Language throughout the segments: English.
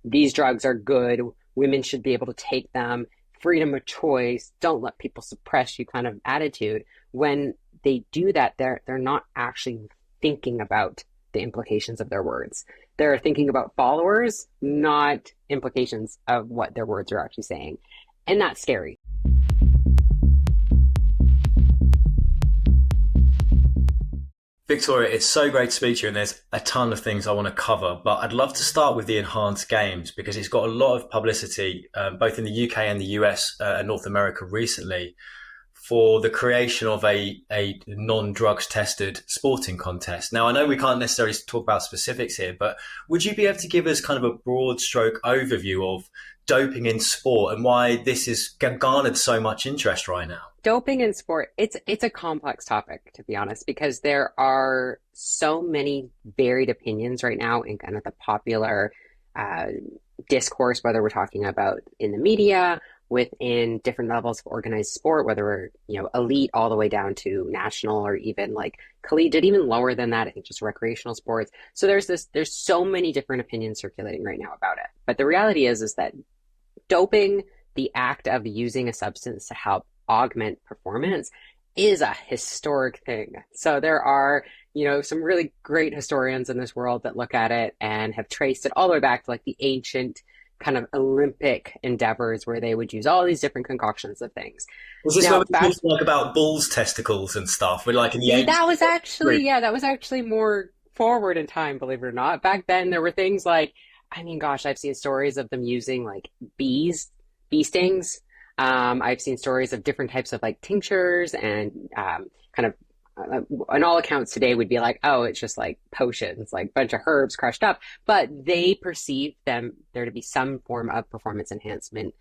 these drugs are good, women should be able to take them, freedom of choice, don't let people suppress you kind of attitude. When they do that, they're not actually thinking about the implications of their words. They're thinking about followers, not implications of what their words are actually saying. And that's scary. Victoria, it's so great to speak to you, and there's a ton of things I want to cover, but I'd love to start with the enhanced games because it's got a lot of publicity, both in the UK and the US and North America recently, for the creation of a non-drugs tested sporting contest. Now, I know we can't necessarily talk about specifics here, but would you be able to give us kind of a broad stroke overview of doping in sport and why this has garnered so much interest right now? Doping in sport, it's a complex topic, to be honest, because there are so many varied opinions right now in kind of the popular discourse, whether we're talking about in the media, within different levels of organized sport, whether we're, elite all the way down to national or even like collegiate, even lower than that, I think just recreational sports. So there's so many different opinions circulating right now about it. But the reality is that doping, the act of using a substance to help augment performance, is a historic thing. So there are, some really great historians in this world that look at it and have traced it all the way back to like the ancient kind of Olympic endeavors where they would use all these different concoctions of things. Was this where we talking like about bulls' testicles and stuff? We're like in the that was actually more forward in time, believe it or not. Back then there were things like, I've seen stories of them using like bee stings. I've seen stories of different types of like tinctures and kind of on all accounts today would be like, oh, it's just like potions, like a bunch of herbs crushed up, but they perceive there to be some form of performance enhancement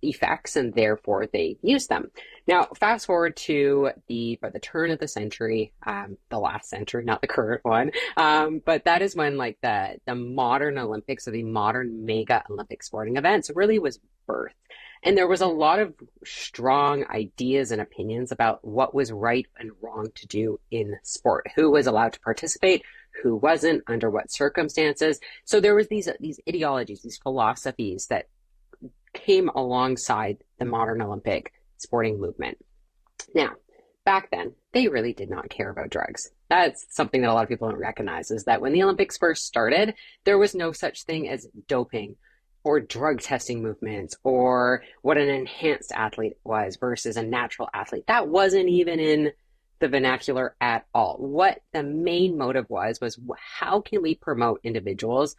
effects, and therefore they use them. Now, fast forward to the turn of the century, the last century, not the current one, but that is when like the modern Olympics, or the modern mega Olympic sporting events, really was birthed. And there was a lot of strong ideas and opinions about what was right and wrong to do in sport, who was allowed to participate, who wasn't, under what circumstances. So there was these ideologies, these philosophies that came alongside the modern Olympic sporting movement. Now, back then, they really did not care about drugs. That's something that a lot of people don't recognize, is that when the Olympics first started, there was no such thing as doping or drug testing movements, or what an enhanced athlete was versus a natural athlete. That wasn't even in the vernacular at all. What the main motive was how can we promote individuals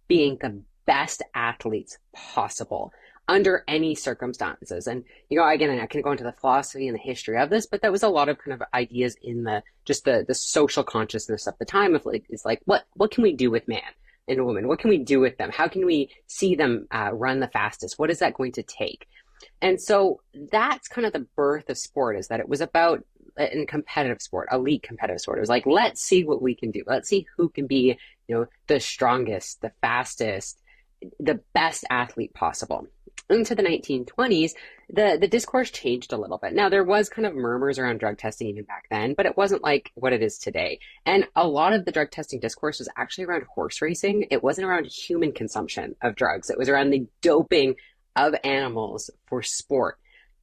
being the best athletes possible under any circumstances? And, again, I can go into the philosophy and the history of this, but that was a lot of kind of ideas in the social consciousness of the time of like, it's like, what can we do with man and a woman? What can we do with them? How can we see them run the fastest? What is that going to take? And so that's kind of the birth of sport, is that it was about, in competitive sport, elite competitive sport, it was like, let's see what we can do. Let's see who can be, the strongest, the fastest, the best athlete possible. Into the 1920s, the discourse changed a little bit. Now, there was kind of murmurs around drug testing even back then, but it wasn't like what it is today. And a lot of the drug testing discourse was actually around horse racing. It wasn't around human consumption of drugs. It was around the doping of animals for sport,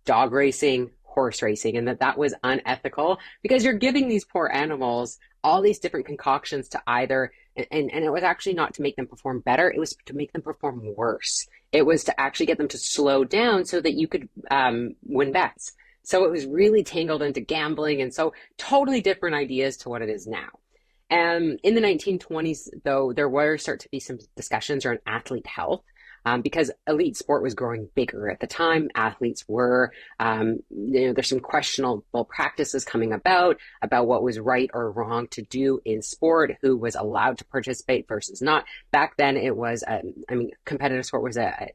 dog racing, horse racing, and that was unethical because you're giving these poor animals all these different concoctions to either, and it was actually not to make them perform better, it was to make them perform worse. It was to actually get them to slow down so that you could win bets. So it was really tangled into gambling, and so totally different ideas to what it is now. And in the 1920s, though, there were start to be some discussions around athlete health. Because elite sport was growing bigger at the time. Athletes were, there's some questionable practices coming about what was right or wrong to do in sport, who was allowed to participate versus not. Back then it was, competitive sport was a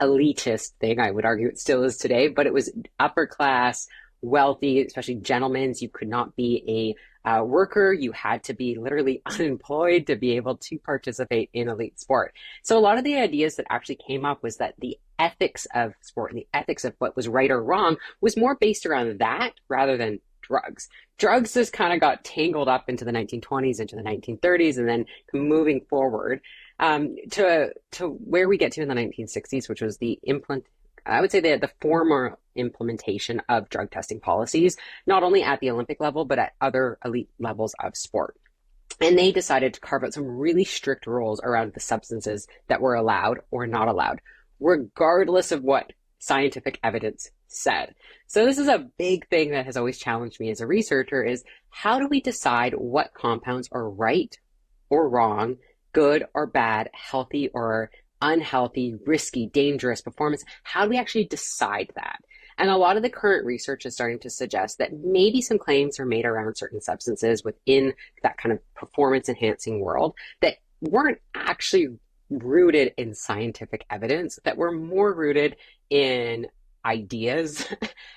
elitist thing. I would argue it still is today, but it was upper class, wealthy, especially gentlemen. You could not be a worker. You had to be literally unemployed to be able to participate in elite sport. So a lot of the ideas that actually came up was that the ethics of sport and the ethics of what was right or wrong was more based around that rather than drugs. Drugs just kind of got tangled up into the 1920s, into the 1930s, and then moving forward. To where we get to in the 1960s, which was I would say the former implementation of drug testing policies, not only at the Olympic level, but at other elite levels of sport. And they decided to carve out some really strict rules around the substances that were allowed or not allowed, regardless of what scientific evidence said. So this is a big thing that has always challenged me as a researcher is how do we decide what compounds are right or wrong, good or bad, healthy or unhealthy, risky, dangerous performance? How do we actually decide that? And a lot of the current research is starting to suggest that maybe some claims are made around certain substances within that kind of performance enhancing world that weren't actually rooted in scientific evidence, that were more rooted in ideas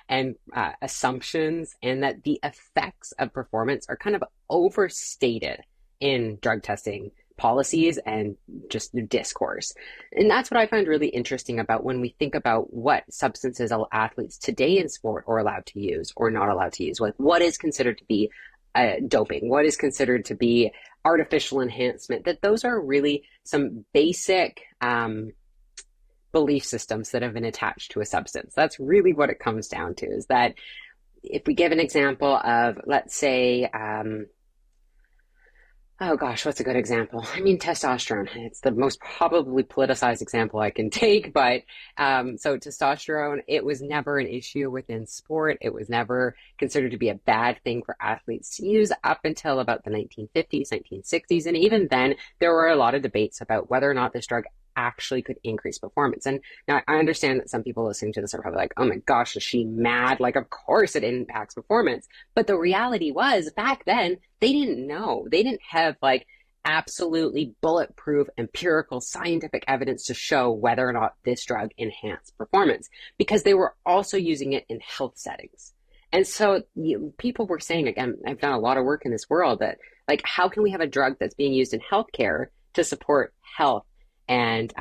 and assumptions, and that the effects of performance are kind of overstated in drug testing policies and just the discourse. And that's what I find really interesting about when we think about what substances athletes today in sport are allowed to use or not allowed to use. Like what is considered to be doping, what is considered to be artificial enhancement, that those are really some basic belief systems that have been attached to a substance. That's really what it comes down to, is that if we give an example of, let's say, oh gosh, what's a good example? I mean, testosterone. It's the most probably politicized example I can take, but so testosterone, it was never an issue within sport. It was never considered to be a bad thing for athletes to use up until about the 1950s, 1960s. And even then, there were a lot of debates about whether or not this drug actually could increase performance. And now I understand that some people listening to this are probably like, oh my gosh, is she mad? Like, of course it impacts performance. But the reality was back then, they didn't know. They didn't have like absolutely bulletproof empirical scientific evidence to show whether or not this drug enhanced performance, because they were also using it in health settings. And so people were saying, again, I've done a lot of work in this world, that like, how can we have a drug that's being used in healthcare to support health and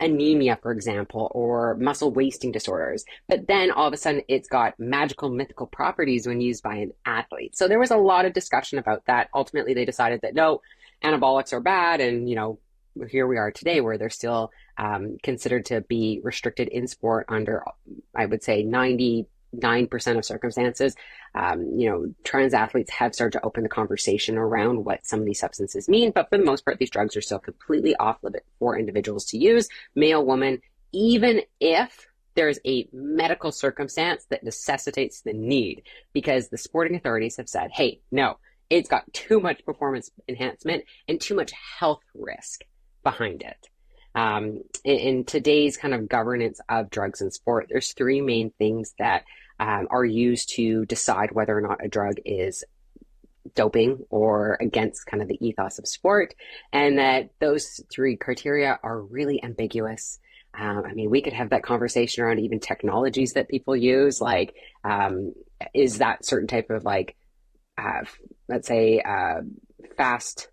anemia, for example, or muscle wasting disorders. But then all of a sudden it's got magical, mythical properties when used by an athlete. So there was a lot of discussion about that. Ultimately, they decided that no, anabolics are bad. And, you know, here we are today where they're still considered to be restricted in sport under, I would say, 99% of circumstances. You know, trans athletes have started to open the conversation around what some of these substances mean, but for the most part, these drugs are still completely off limit for individuals to use, male, woman, even if there's a medical circumstance that necessitates the need, because the sporting authorities have said, hey, no, it's got too much performance enhancement and too much health risk behind it. In today's kind of governance of drugs in sport, there's three main things that are used to decide whether or not a drug is doping or against kind of the ethos of sport, and that those three criteria are really ambiguous. I mean, we could have that conversation around even technologies that people use, like is that certain type of like, let's say, fast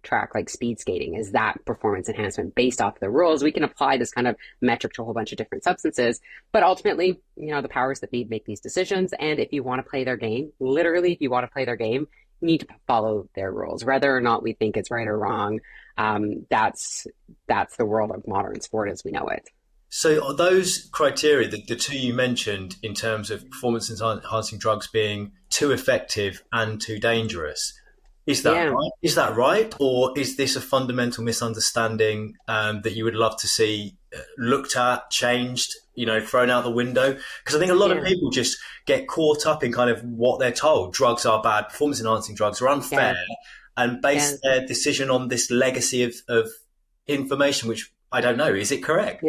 track like speed skating, is that performance enhancement based off the rules? We can apply this kind of metric to a whole bunch of different substances, but ultimately, you know, the powers that be make these decisions. And if you want to play their game, literally, if you want to play their game, you need to follow their rules, whether or not we think it's right or wrong. That's the world of modern sport as we know it. So are those criteria, the two you mentioned in terms of performance enhancing drugs being too effective and too dangerous, is that right? Is that right? Or is this a fundamental misunderstanding that you would love to see looked at, changed, you know, thrown out the window? Because I think a lot of people just get caught up in kind of what they're told. Drugs are bad, performance enhancing drugs are unfair, and base their decision on this legacy of information, which I don't know. Is it correct?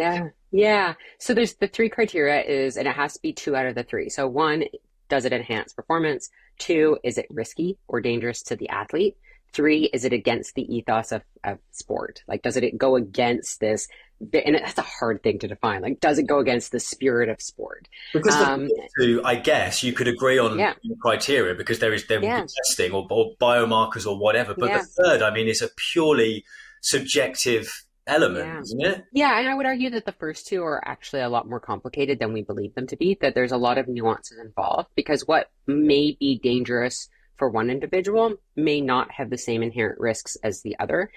Yeah. So there's the three criteria is, and it has to be two out of the three. So one, does it enhance performance? Two, is it risky or dangerous to the athlete? Three, is it against the ethos of sport? Like, does it go against this? And that's a hard thing to define. Like, does it go against the spirit of sport? Because the two, I guess you could agree on criteria, because there would be testing or biomarkers or whatever. But the third, I mean, is a purely subjective element, isn't it? Yeah, and I would argue that the first two are actually a lot more complicated than we believe them to be, that there's a lot of nuances involved, because what may be dangerous for one individual may not have the same inherent risks as the other.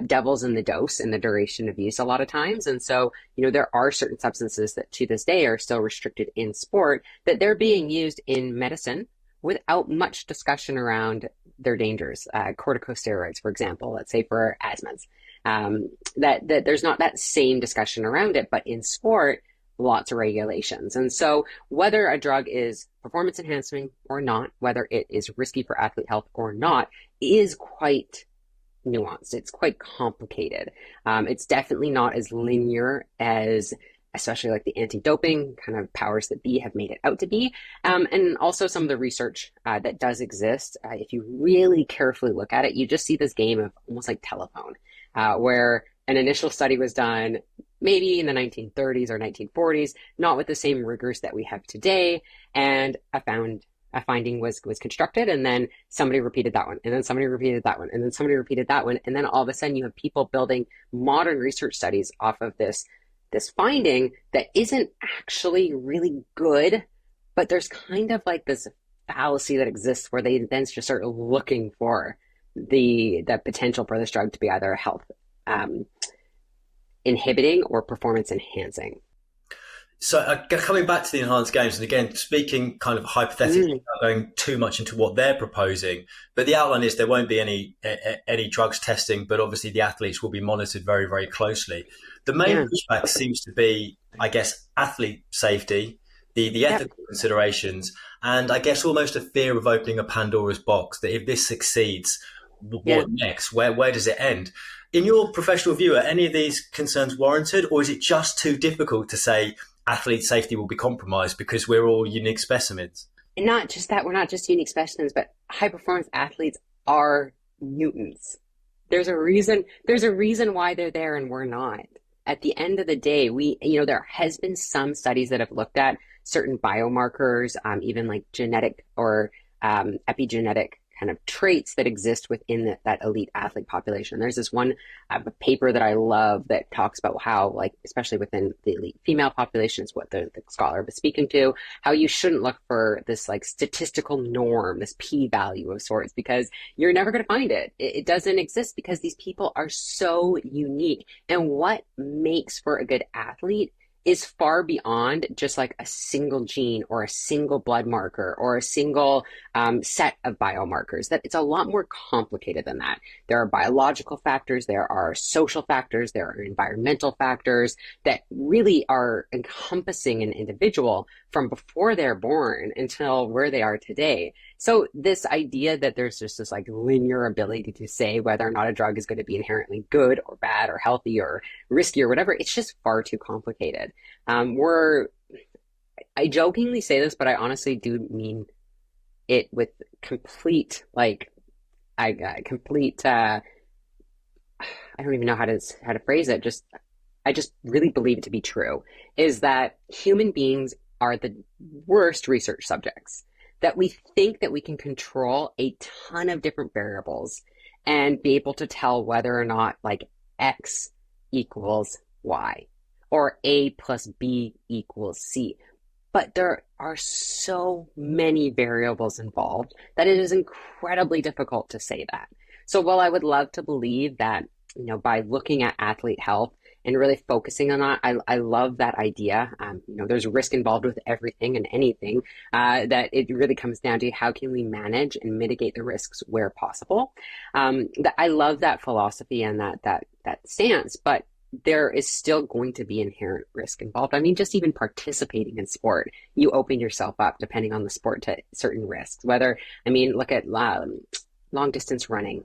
Devil's in the dose and the duration of use a lot of times. And so, there are certain substances that to this day are still restricted in sport, that they're being used in medicine without much discussion around their dangers. Corticosteroids, for example, let's say for asthmas, that there's not that same discussion around it, but in sport, lots of regulations. And so whether a drug is performance enhancing or not, whether it is risky for athlete health or not, is quite nuanced. It's quite complicated. It's definitely not as linear as especially like the anti-doping kind of powers that be have made it out to be. And also some of the research that does exist. If you really carefully look at it, you just see this game of almost like telephone, where an initial study was done maybe in the 1930s or 1940s, not with the same rigors that we have today. And a finding was constructed, and then somebody repeated that one, and then somebody repeated that one, and then somebody repeated that one. And then all of a sudden you have people building modern research studies off of this finding that isn't actually really good, but there's kind of like this fallacy that exists where they then just start looking for the potential for this drug to be either health inhibiting or performance enhancing. So coming back to the enhanced games, and again, speaking kind of hypothetically, not going too much into what they're proposing, but the outline is there won't be any drugs testing, but obviously the athletes will be monitored very, very closely. The main pushback seems to be, I guess, athlete safety, the ethical considerations, and I guess almost a fear of opening a Pandora's box, that if this succeeds, what next? Where does it end? In your professional view, are any of these concerns warranted, or is it just too difficult to say athlete safety will be compromised because we're all unique specimens? And not just that, we're not just unique specimens, but high performance athletes are mutants. There's a reason why they're there and we're not. At the end of the day, there has been some studies that have looked at certain biomarkers, even like genetic or epigenetic kind of traits that exist within that elite athlete population. There's this one paper that I love that talks about how, like, especially within the elite female population, is what the scholar was speaking to, how you shouldn't look for this like statistical norm, this p-value of sorts, because you're never going to find it. It doesn't exist because these people are so unique. And what makes for a good athlete is far beyond just like a single gene or a single blood marker or a single set of biomarkers. That it's a lot more complicated than that. There are biological factors, there are social factors, there are environmental factors that really are encompassing an individual from before they're born until where they are today. So this idea that there's just this like linear ability to say whether or not a drug is going to be inherently good or bad or healthy or risky or whatever, it's just far too complicated. I jokingly say this, but I honestly do mean it with complete, I don't even know how to phrase it. I just really believe it to be true, is that human beings are the worst research subjects, that we think that we can control a ton of different variables and be able to tell whether or not like X equals Y or A plus B equals C. But there are so many variables involved that it is incredibly difficult to say that. So while I would love to believe that, by looking at athlete health and really focusing on that, I love that idea. There's risk involved with everything and anything, that it really comes down to how can we manage and mitigate the risks where possible. I love that philosophy and that stance, but there is still going to be inherent risk involved. I mean, just even participating in sport, you open yourself up, depending on the sport, to certain risks. Look at long distance running,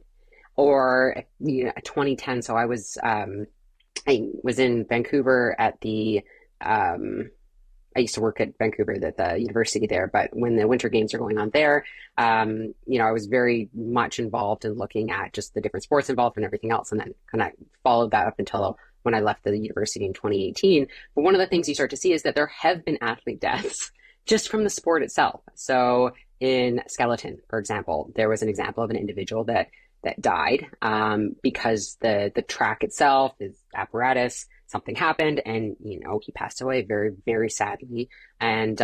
or 2010. So I was in Vancouver at the I used to work at Vancouver at the university there, but when the winter games are going on there, I was very much involved in looking at just the different sports involved and everything else, and then kind of followed that up until when I left the university in 2018. But one of the things you start to see is that there have been athlete deaths just from the sport itself. So in skeleton, for example, there was an example of an individual that died because the track itself, his apparatus, something happened, and he passed away very, very sadly. And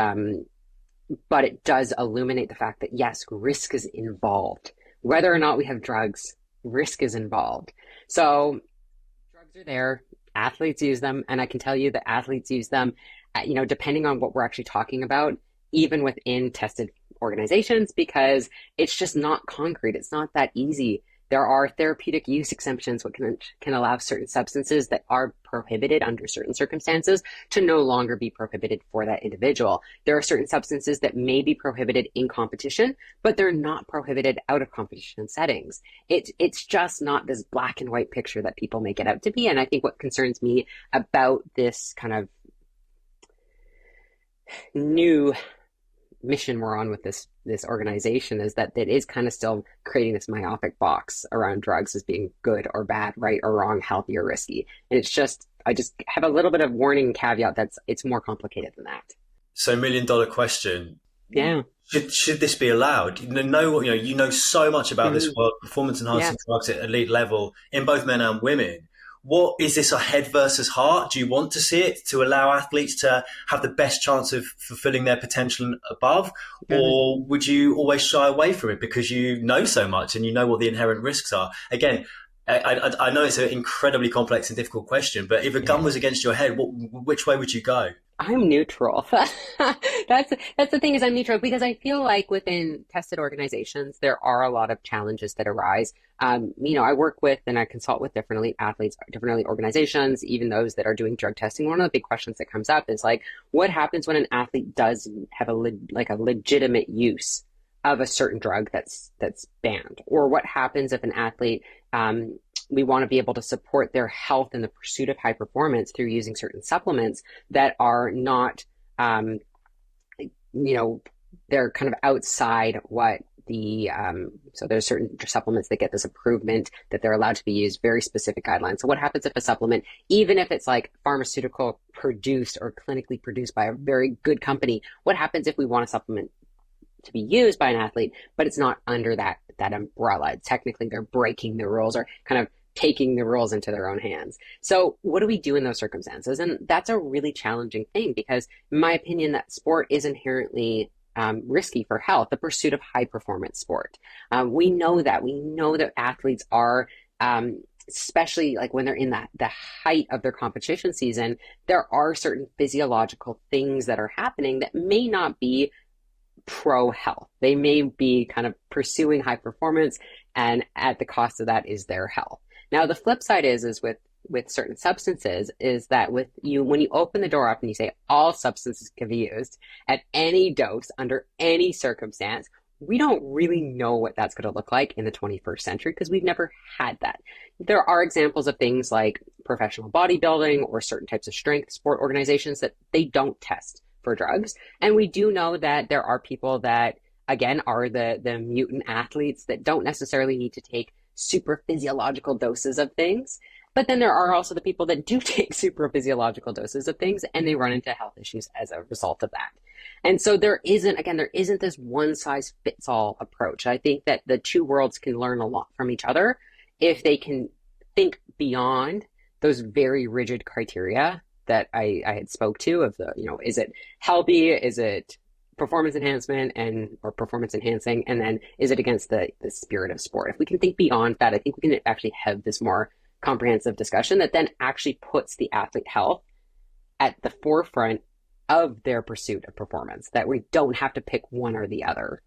but it does illuminate the fact that yes, risk is involved. Whether or not we have drugs, risk is involved. So drugs are there. Athletes use them, and I can tell you that athletes use them, depending on what we're actually talking about, even within tested organizations, because it's just not concrete. It's not that easy. There are therapeutic use exemptions, which can allow certain substances that are prohibited under certain circumstances to no longer be prohibited for that individual. There are certain substances that may be prohibited in competition, but they're not prohibited out of competition settings. It's just not this black and white picture that people make it out to be. And I think what concerns me about this kind of new mission we're on with this organization is that it is kind of still creating this myopic box around drugs as being good or bad, right or wrong, healthy or risky. And I just have a little bit of warning caveat it's more complicated than that. So $1 million question. Yeah. Should this be allowed? You know so much about this world, performance enhancing drugs at elite level in both men and women. What is this, a head versus heart? Do you want to see it to allow athletes to have the best chance of fulfilling their potential above? Or would you always shy away from it because you know so much and you know what the inherent risks are? Again, I know it's an incredibly complex and difficult question, but if a gun was against your head, which way would you go? I'm neutral. That's the thing, is I'm neutral because I feel like within tested organizations, there are a lot of challenges that arise. I work with and I consult with different elite athletes, different elite organizations, even those that are doing drug testing. One of the big questions that comes up is like, what happens when an athlete does have a legitimate use of a certain drug that's banned? Or what happens if an athlete, we want to be able to support their health in the pursuit of high performance through using certain supplements that are not, they're kind of outside what so there's certain supplements that get this approval that they're allowed to be used, very specific guidelines. So what happens if a supplement, even if it's like pharmaceutical produced or clinically produced by a very good company, what happens if we want a supplement to be used by an athlete, but it's not under that umbrella? Technically, they're breaking the rules or kind of taking the rules into their own hands. So what do we do in those circumstances? And that's a really challenging thing because, in my opinion, that sport is inherently risky for health, the pursuit of high performance sport. We know that athletes are, especially like when they're in the height of their competition season, there are certain physiological things that are happening that may not be pro health. They may be kind of pursuing high performance, and at the cost of that is their health. Now, the flip side is with certain substances is that when you open the door up and you say all substances can be used at any dose under any circumstance, we don't really know what that's going to look like in the 21st century because we've never had that. There are examples of things like professional bodybuilding or certain types of strength sport organizations that they don't test for drugs. And we do know that there are people that, again, are the mutant athletes that don't necessarily need to take super physiological doses of things. But then there are also the people that do take super physiological doses of things and they run into health issues as a result of that. And so there isn't this one size fits all approach. I think that the two worlds can learn a lot from each other if they can think beyond those very rigid criteria that I had spoke to of is it healthy? Is it performance enhancement or performance enhancing? And then is it against the spirit of sport? If we can think beyond that, I think we can actually have this more comprehensive discussion that then actually puts the athlete health at the forefront of their pursuit of performance, that we don't have to pick one or the other.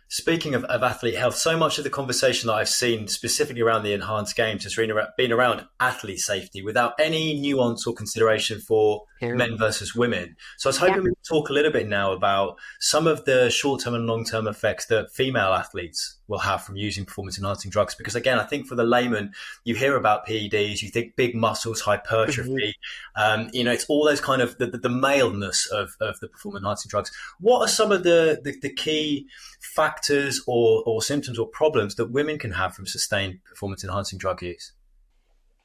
Speaking of athlete health, so much of the conversation that I've seen specifically around the enhanced games has been around athlete safety without any nuance or consideration for men versus women. So I was hoping we could talk a little bit now about some of the short-term and long-term effects that female athletes will have from using performance-enhancing drugs. Because again, I think for the layman, you hear about PEDs, you think big muscles, hypertrophy, it's all those kind of the maleness of the performance-enhancing drugs. What are some of the key factors or symptoms or problems that women can have from sustained performance-enhancing drug use?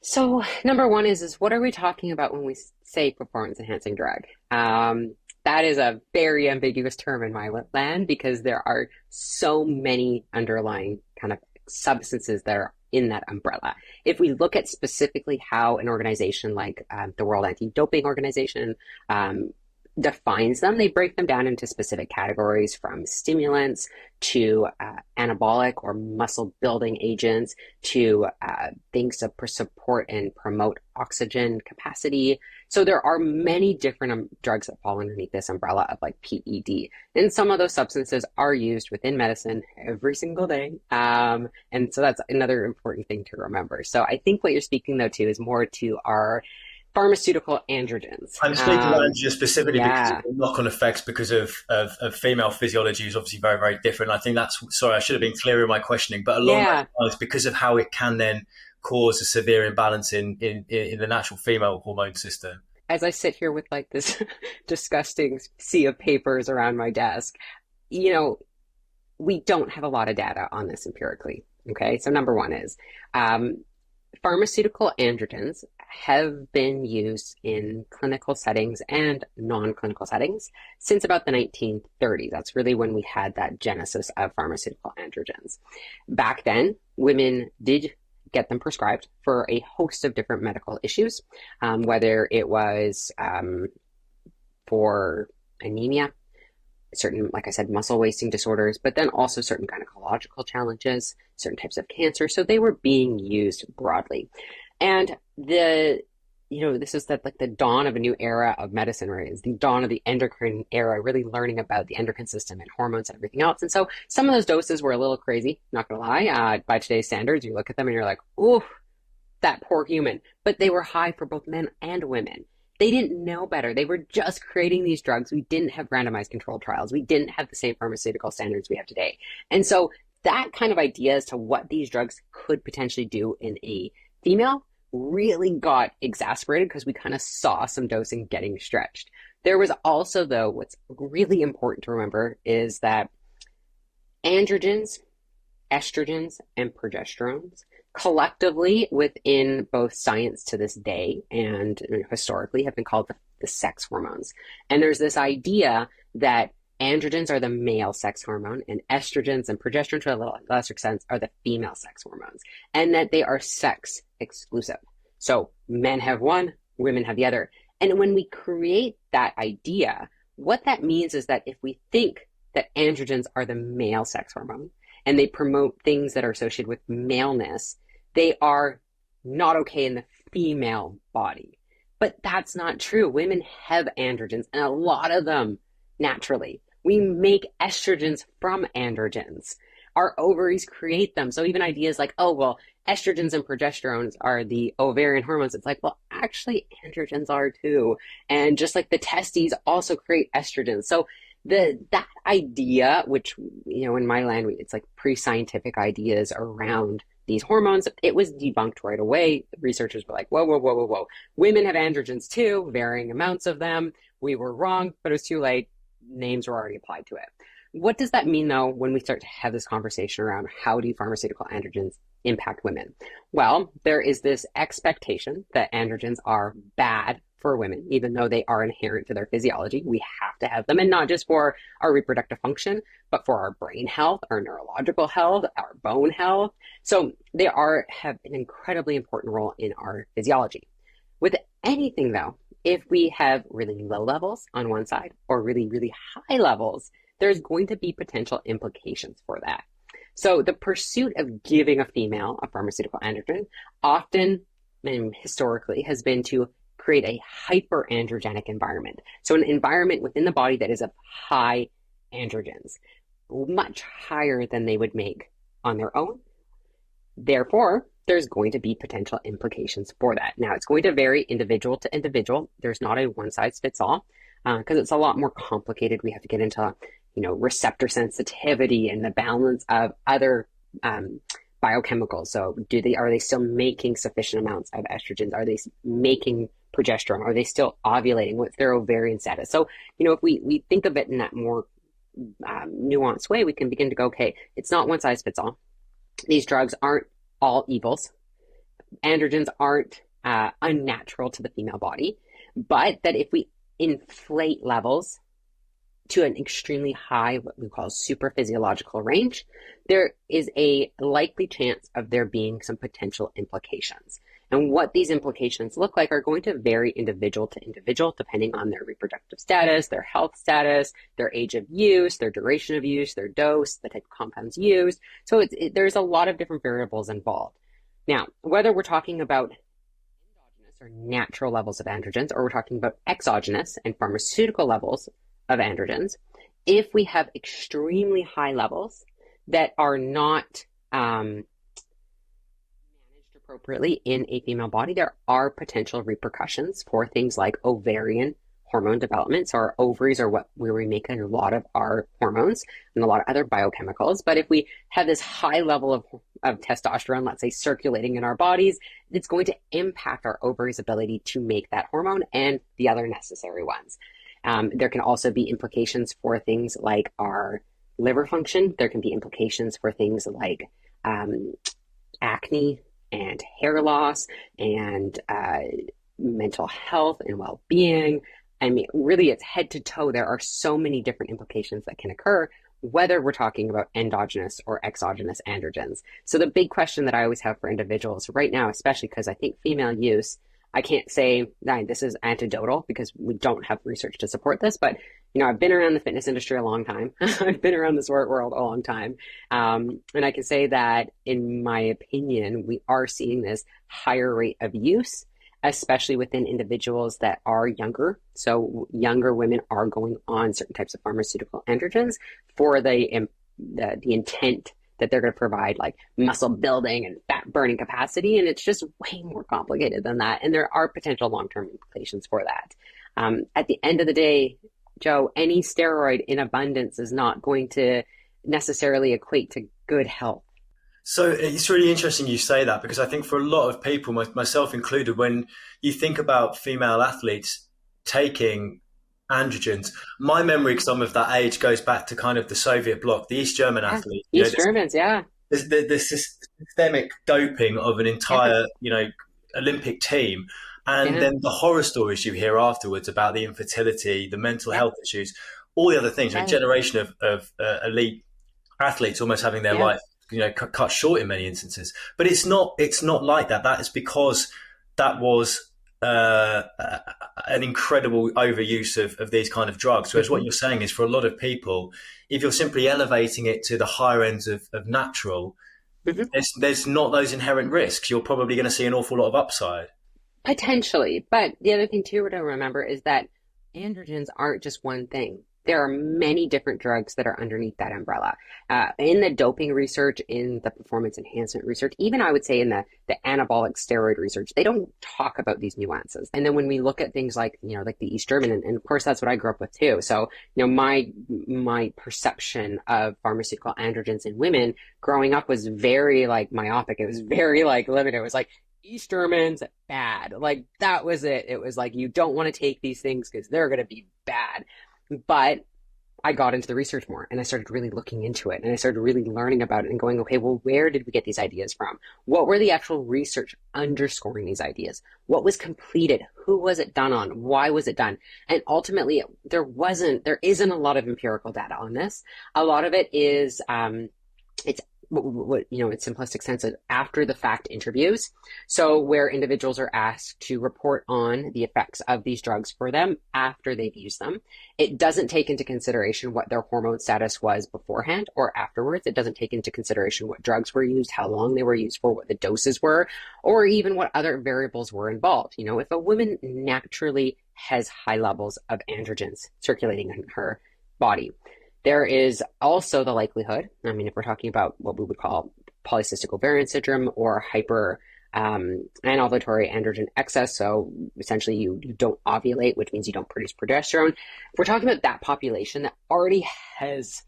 So number one is what are we talking about when we say performance enhancing drug? That is a very ambiguous term in my land because there are so many underlying kind of substances that are in that umbrella. If we look at specifically how an organization like the World Anti-Doping Organization defines them. They break them down into specific categories from stimulants to anabolic or muscle building agents to things to support and promote oxygen capacity. So there are many different drugs that fall underneath this umbrella of like PED. And some of those substances are used within medicine every single day. And so that's another important thing to remember. So I think what you're speaking though to is more to our pharmaceutical androgens. I'm speaking about androgen specifically because of Yeah, the knock-on effects because of female physiology is obviously very, very different. I think that's, sorry, I should have been clearer in my questioning, but along yeah. those lines, because of how it can then cause a severe imbalance in the natural female hormone system. As I sit here with like this disgusting sea of papers around my desk, you know, we don't have a lot of data on this empirically. Okay, so number one is pharmaceutical androgens have been used in clinical settings and non-clinical settings since about the 1930s. That's really when we had that genesis of pharmaceutical androgens. Back then, women did get them prescribed for a host of different medical issues, whether it was for anemia, certain, like I said, muscle wasting disorders, but then also certain gynecological challenges, certain types of cancer. So they were being used broadly. And this is that like the dawn of a new era of medicine, right? It's the dawn of the endocrine era, really learning about the endocrine system and hormones and everything else. And so some of those doses were a little crazy, not gonna lie. By today's standards, you look at them and you're like, ooh, that poor human. But they were high for both men and women. They didn't know better. They were just creating these drugs. We didn't have randomized controlled trials. We didn't have the same pharmaceutical standards we have today. And so that kind of idea as to what these drugs could potentially do in a female really got exasperated because we kind of saw some dosing getting stretched. There was also, though, what's really important to remember is that androgens, estrogens, and progesterones collectively within both science to this day and historically have been called the sex hormones. And there's this idea that androgens are the male sex hormone and estrogens and progesterone to a little lesser extent are the female sex hormones, and that they are sex exclusive. So men have one, women have the other. And when we create that idea, what that means is that if we think that androgens are the male sex hormone and they promote things that are associated with maleness, they are not okay in the female body. But that's not true. Women have androgens, and a lot of them naturally. We make estrogens from androgens. Our ovaries create them. So even ideas like, oh, well, estrogens and progesterones are the ovarian hormones. It's like, well, actually, androgens are too. And just like the testes also create estrogens. So that idea, which, in my language, it's like pre-scientific ideas around these hormones, it was debunked right away. Researchers were like, whoa, whoa, whoa, whoa, whoa. Women have androgens too, varying amounts of them. We were wrong, but it was too late. Names were already applied to it. What does that mean, though, when we start to have this conversation around how do pharmaceutical androgens impact women? Well, there is this expectation that androgens are bad for women, even though they are inherent to their physiology. We have to have them, and not just for our reproductive function, but for our brain health, our neurological health, our bone health. So they have an incredibly important role in our physiology. With anything, though, if we have really low levels on one side or really, really high levels, there's going to be potential implications for that. So the pursuit of giving a female a pharmaceutical androgen often and historically has been to create a hyperandrogenic environment. So an environment within the body that is of high androgens, much higher than they would make on their own. Therefore, there's going to be potential implications for that. Now, it's going to vary individual to individual. There's not a one size fits all because it's a lot more complicated. We have to get into, receptor sensitivity and the balance of other biochemicals. So are they still making sufficient amounts of estrogens? Are they making progesterone? Are they still ovulating? What's their ovarian status? So, if we think of it in that more nuanced way, we can begin to go, okay, it's not one size fits all. These drugs aren't all evils. Androgens aren't unnatural to the female body, but that if we inflate levels to an extremely high, what we call super physiological range, there is a likely chance of there being some potential implications. And what these implications look like are going to vary individual to individual, depending on their reproductive status, their health status, their age of use, their duration of use, their dose, the type of compounds used. So there's a lot of different variables involved. Now, whether we're talking about endogenous or natural levels of androgens, or we're talking about exogenous and pharmaceutical levels of androgens, if we have extremely high levels that are not managed appropriately in a female body, there are potential repercussions for things like ovarian hormone development. So our ovaries are where we make a lot of our hormones and a lot of other biochemicals. But if we have this high level of testosterone, let's say, circulating in our bodies, it's going to impact our ovaries' ability to make that hormone and the other necessary ones. There can also be implications for things like our liver function. There can be implications for things like acne and hair loss and mental health and well-being. I mean, really, it's head to toe. There are so many different implications that can occur, whether we're talking about endogenous or exogenous androgens. So the big question that I always have for individuals right now, especially because I think female use, I can't say that this is anecdotal because we don't have research to support this, but I've been around the fitness industry a long time. I've been around the sport world a long time. And I can say that, in my opinion, we are seeing this higher rate of use, especially within individuals that are younger. So younger women are going on certain types of pharmaceutical androgens for the intent that they're going to provide like muscle building and fat burning capacity. And it's just way more complicated than that. And there are potential long-term implications for that. At the end of the day, Joe, any steroid in abundance is not going to necessarily equate to good health. So it's really interesting you say that, because I think for a lot of people, myself included, when you think about female athletes taking androgens, my memory, because I'm of that age, goes back to kind of the Soviet bloc, the East German athletes. East Germans, yeah. The systemic doping of an entire, Olympic team. And then the horror stories you hear afterwards about the infertility, the mental health issues, all the other things, a generation of elite athletes almost having their life, cut short in many instances. But it's not like that. That is because that was an incredible overuse of these kind of drugs. Whereas what you're saying is, for a lot of people, if you're simply elevating it to the higher ends of natural, there's not those inherent risks. You're probably going to see an awful lot of upside. Potentially. But the other thing too to remember is that androgens aren't just one thing. There are many different drugs that are underneath that umbrella. In the doping research, in the performance enhancement research, even I would say in the anabolic steroid research, they don't talk about these nuances. And then when we look at things like, like the East German, and of course that's what I grew up with too. So, my perception of pharmaceutical androgens in women growing up was very like myopic. It was very like limited. It was like, East Germans, bad. Like, that was it. It was like, you don't want to take these things because they're going to be bad. But I got into the research more, and I started really looking into it, and I started really learning about it and going, okay, well, where did we get these ideas from? What were the actual research underscoring these ideas? What was completed? Who was it done on? Why was it done? And ultimately, there isn't a lot of empirical data on this. A lot of it is, it's in simplistic sense, after the fact interviews. So where individuals are asked to report on the effects of these drugs for them after they've used them. It doesn't take into consideration what their hormone status was beforehand or afterwards. It doesn't take into consideration what drugs were used, how long they were used for, what the doses were, or even what other variables were involved. If a woman naturally has high levels of androgens circulating in her body, there is also the likelihood, if we're talking about what we would call polycystic ovarian syndrome or hyper anovulatory androgen excess, so essentially you don't ovulate, which means you don't produce progesterone. If we're talking about that population that already has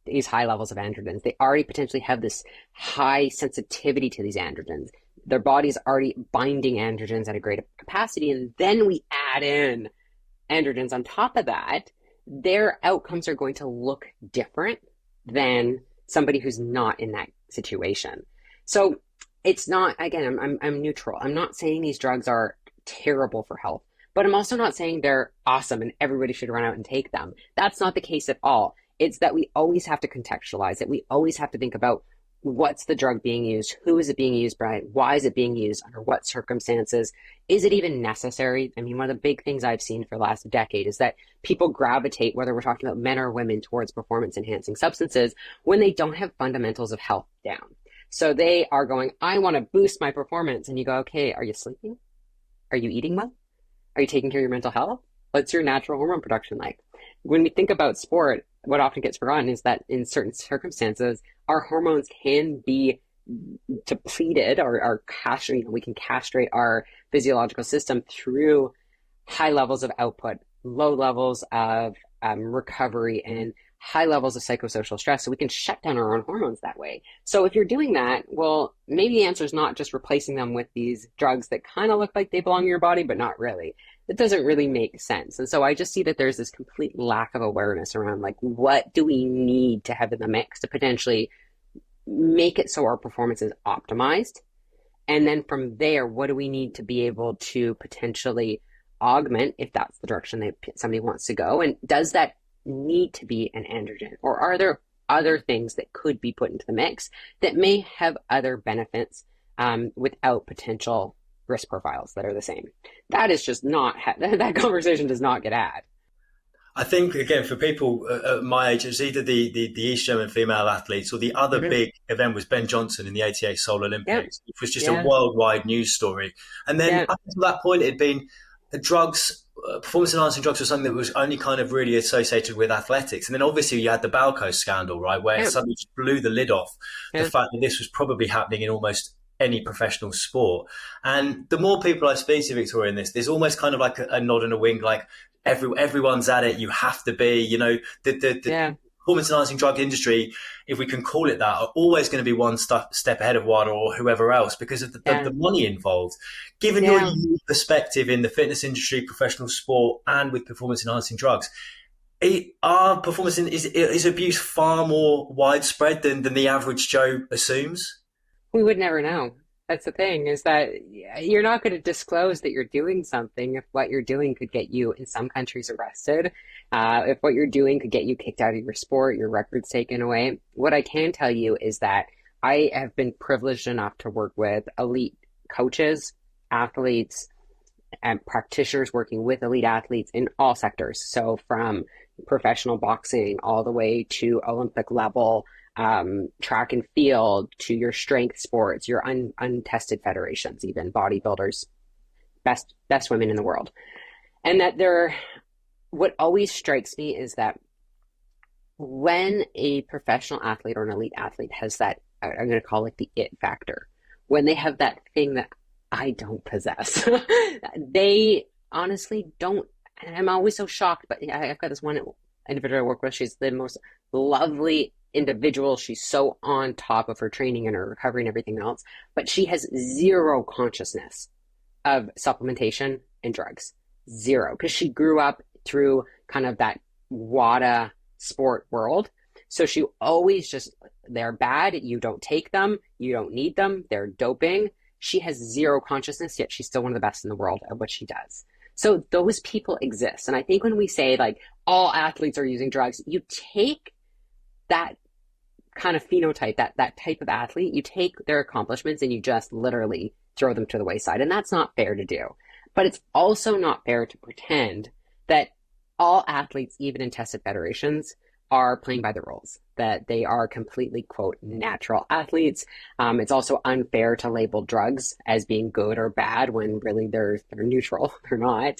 these high levels of androgens, they already potentially have this high sensitivity to these androgens. Their body's already binding androgens at a great capacity, and then we add in androgens on top of that, their outcomes are going to look different than somebody who's not in that situation. So it's not, again, I'm neutral. I'm not saying these drugs are terrible for health, but I'm also not saying they're awesome and everybody should run out and take them. That's not the case at all. It's that we always have to contextualize it. We always have to think about what's the drug being used? Who is it being used by? Why is it being used? Under what circumstances? Is it even necessary? I mean, one of the big things I've seen for the last decade is that people gravitate, whether we're talking about men or women, towards performance enhancing substances when they don't have fundamentals of health down. So they are going, I want to boost my performance. And you go, okay, are you sleeping? Are you eating well? Are you taking care of your mental health? What's your natural hormone production like? When we think about sport, what often gets forgotten is that in certain circumstances, our hormones can be depleted or castrated. We can castrate our physiological system through high levels of output, low levels of recovery, and high levels of psychosocial stress. So we can shut down our own hormones that way. So if you're doing that, well, maybe the answer is not just replacing them with these drugs that kind of look like they belong in your body, but not really. It doesn't really make sense. And so I just see that there's this complete lack of awareness around like, what do we need to have in the mix to potentially make it so our performance is optimized? And then from there, what do we need to be able to potentially augment if that's the direction that somebody wants to go? And does that need to be an androgen? Or are there other things that could be put into the mix that may have other benefits without potential risk profiles that are the same? That is just not, that conversation does not get had. I think, again, for people my age, it's either the East German female athletes or the other big event was Ben Johnson in the 88 Seoul Olympics. It was just a worldwide news story. And then up until that point, it had been drugs, performance enhancing drugs was something that was only kind of really associated with athletics. And then obviously you had the Balco scandal, right, where it suddenly just blew the lid off the fact that this was probably happening in almost any professional sport. And the more people I speak to, Victoria, in this, there's almost kind of like a nod and a wink, like everyone's at it. You have to be, the performance enhancing drug industry, if we can call it that, are always going to be one step ahead of WADA or whoever else because of the money involved. Given your unique perspective in the fitness industry, professional sport, and with performance enhancing drugs, is abuse far more widespread than the average Joe assumes? We would never know. That's the thing, is that you're not going to disclose that you're doing something if what you're doing could get you, in some countries, arrested. If what you're doing could get you kicked out of your sport, your records taken away. What I can tell you is that I have been privileged enough to work with elite coaches, athletes, and practitioners working with elite athletes in all sectors. So from professional boxing all the way to Olympic level, track and field, to your strength sports, your untested federations, even bodybuilders, best women in the world. And that what always strikes me is that when a professional athlete or an elite athlete has that, I'm going to call it the it factor, when they have that thing that I don't possess, they honestly don't. And I'm always so shocked, but I've got this one individual I work with. She's the most lovely individual. She's so on top of her training and her recovery and everything else, but she has zero consciousnness of supplementation and drugs. Zero. Because she grew up through kind of that WADA sport world. So she always just, they're bad. You don't take them. You don't need them. They're doping. She has zero consciousness, yet she's still one of the best in the world at what she does. So those people exist. And I think when we say like all athletes are using drugs, you take that kind of phenotype, that type of athlete, you take their accomplishments and you just literally throw them to the wayside. And that's not fair to do. But it's also not fair to pretend that all athletes, even in tested federations, are playing by the rules, that they are completely, quote, natural athletes. It's also unfair to label drugs as being good or bad when really they're neutral. They're not.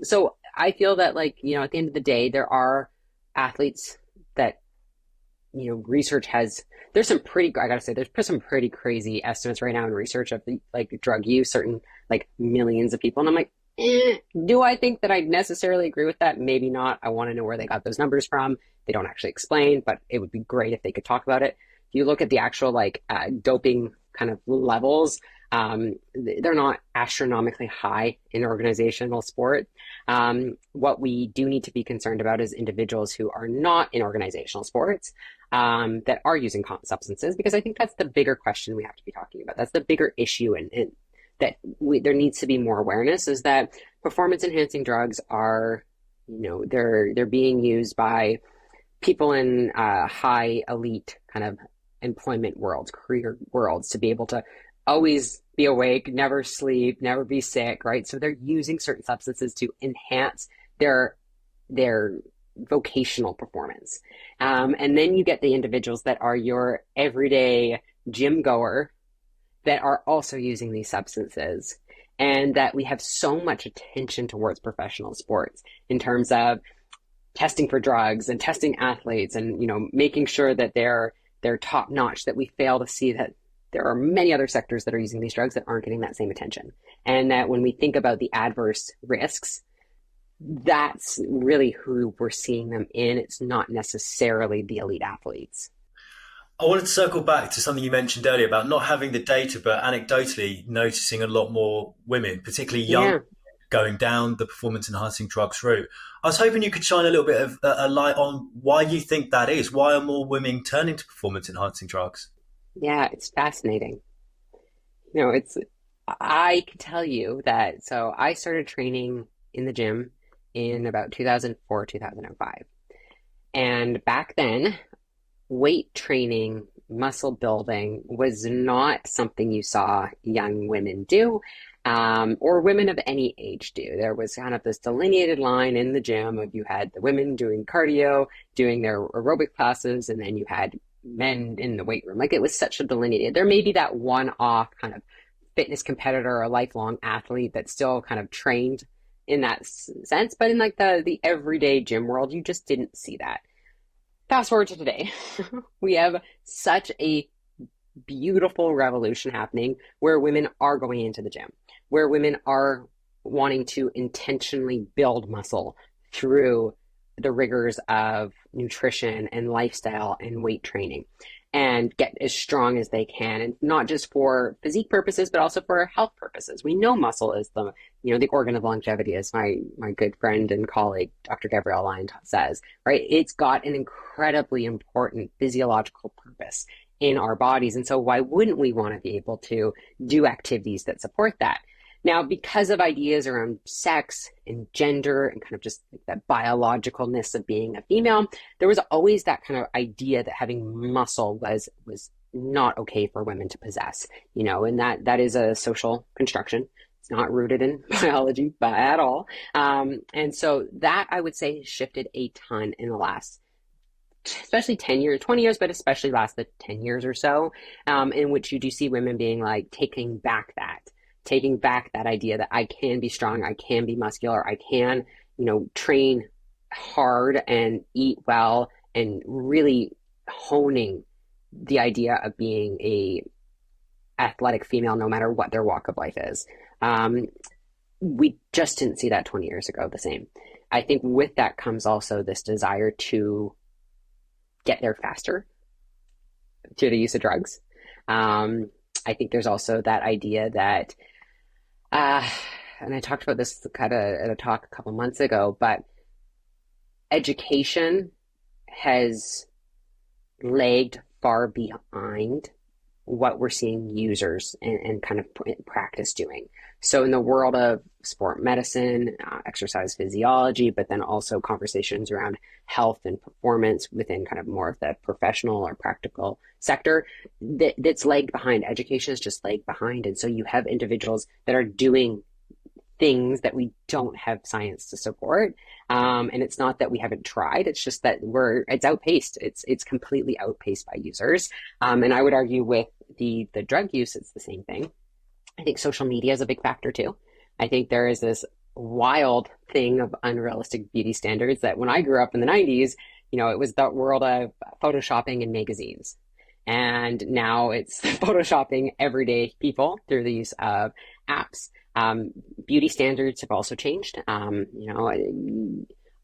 So I feel that, like, at the end of the day, there are athletes that, research has, I gotta say, there's some pretty crazy estimates right now in research of the, like, drug use, certain like millions of people. And I'm like, do I think that I necessarily agree with that? Maybe not. I want to know where they got those numbers from. They don't actually explain, but it would be great if they could talk about it. If you look at the actual doping kind of levels, they're not astronomically high in organizational sport. What we do need to be concerned about is individuals who are not in organizational sports that are using substances, because I think that's the bigger question we have to be talking about. That's the bigger issue, and that there needs to be more awareness, is that performance enhancing drugs are, they're being used by people in high elite kind of employment worlds, career worlds, to be able to always be awake, never sleep, never be sick, right? So they're using certain substances to enhance their vocational performance. And then you get the individuals that are your everyday gym goer that are also using these substances. And that we have so much attention towards professional sports in terms of testing for drugs and testing athletes and, making sure that they're top notch, that we fail to see that there are many other sectors that are using these drugs that aren't getting that same attention. And that when we think about the adverse risks, that's really who we're seeing them in. It's not necessarily the elite athletes. I wanted to circle back to something you mentioned earlier about not having the data, but anecdotally noticing a lot more women, particularly young, Yeah. going down the performance enhancing drugs route. I was hoping you could shine a little bit of a light on why you think that is. Why are more women turning to performance enhancing drugs? Yeah, it's fascinating. It's, I can tell you that, so I started training in the gym in about 2004, 2005. And back then, weight training, muscle building was not something you saw young women do, or women of any age do. There was kind of this delineated line in the gym of, you had the women doing cardio, doing their aerobic classes, and then you had men in the weight room. Like, it was such a delineated. There may be that one-off kind of fitness competitor or lifelong athlete that still kind of trained in that sense, but in like the everyday gym world, you just didn't see that. Fast forward to today, we have such a beautiful revolution happening where women are going into the gym, where women are wanting to intentionally build muscle through the rigors of nutrition and lifestyle and weight training, and get as strong as they can, and not just for physique purposes, but also for health purposes. We know muscle is the organ of longevity, as my good friend and colleague, Dr. Gabrielle Lyon, says, right? It's got an incredibly important physiological purpose in our bodies. And so why wouldn't we want to be able to do activities that support that? Now, because of ideas around sex and gender and kind of just like that biologicalness of being a female, there was always that kind of idea that having muscle was not okay for women to possess, and that is a social construction. It's not rooted in biology at all. And so that, I would say, shifted a ton in the last, especially 10 years, 20 years, but especially last the 10 years or so, in which you do see women being like taking back that idea that I can be strong, I can be muscular, I can, train hard and eat well, and really honing the idea of being a athletic female, no matter what their walk of life is. We just didn't see that 20 years ago the same. I think with that comes also this desire to get there faster through the use of drugs. I think there's also that idea that, and I talked about this kind of at a talk a couple months ago, but education has lagged far behind what we're seeing users and kind of practice doing. So in the world of sport medicine, exercise physiology, but then also conversations around health and performance within kind of more of the professional or practical sector, that's lagged behind. Education is just lagged behind. And so you have individuals that are doing things that we don't have science to support. And it's not that we haven't tried, it's just that it's outpaced. It's completely outpaced by users. And I would argue with the drug use, it's the same thing. I think social media is a big factor too. I think there is this wild thing of unrealistic beauty standards that when I grew up in the 90s, it was the world of photoshopping and magazines. And now it's photoshopping everyday people through the use of apps. Beauty standards have also changed.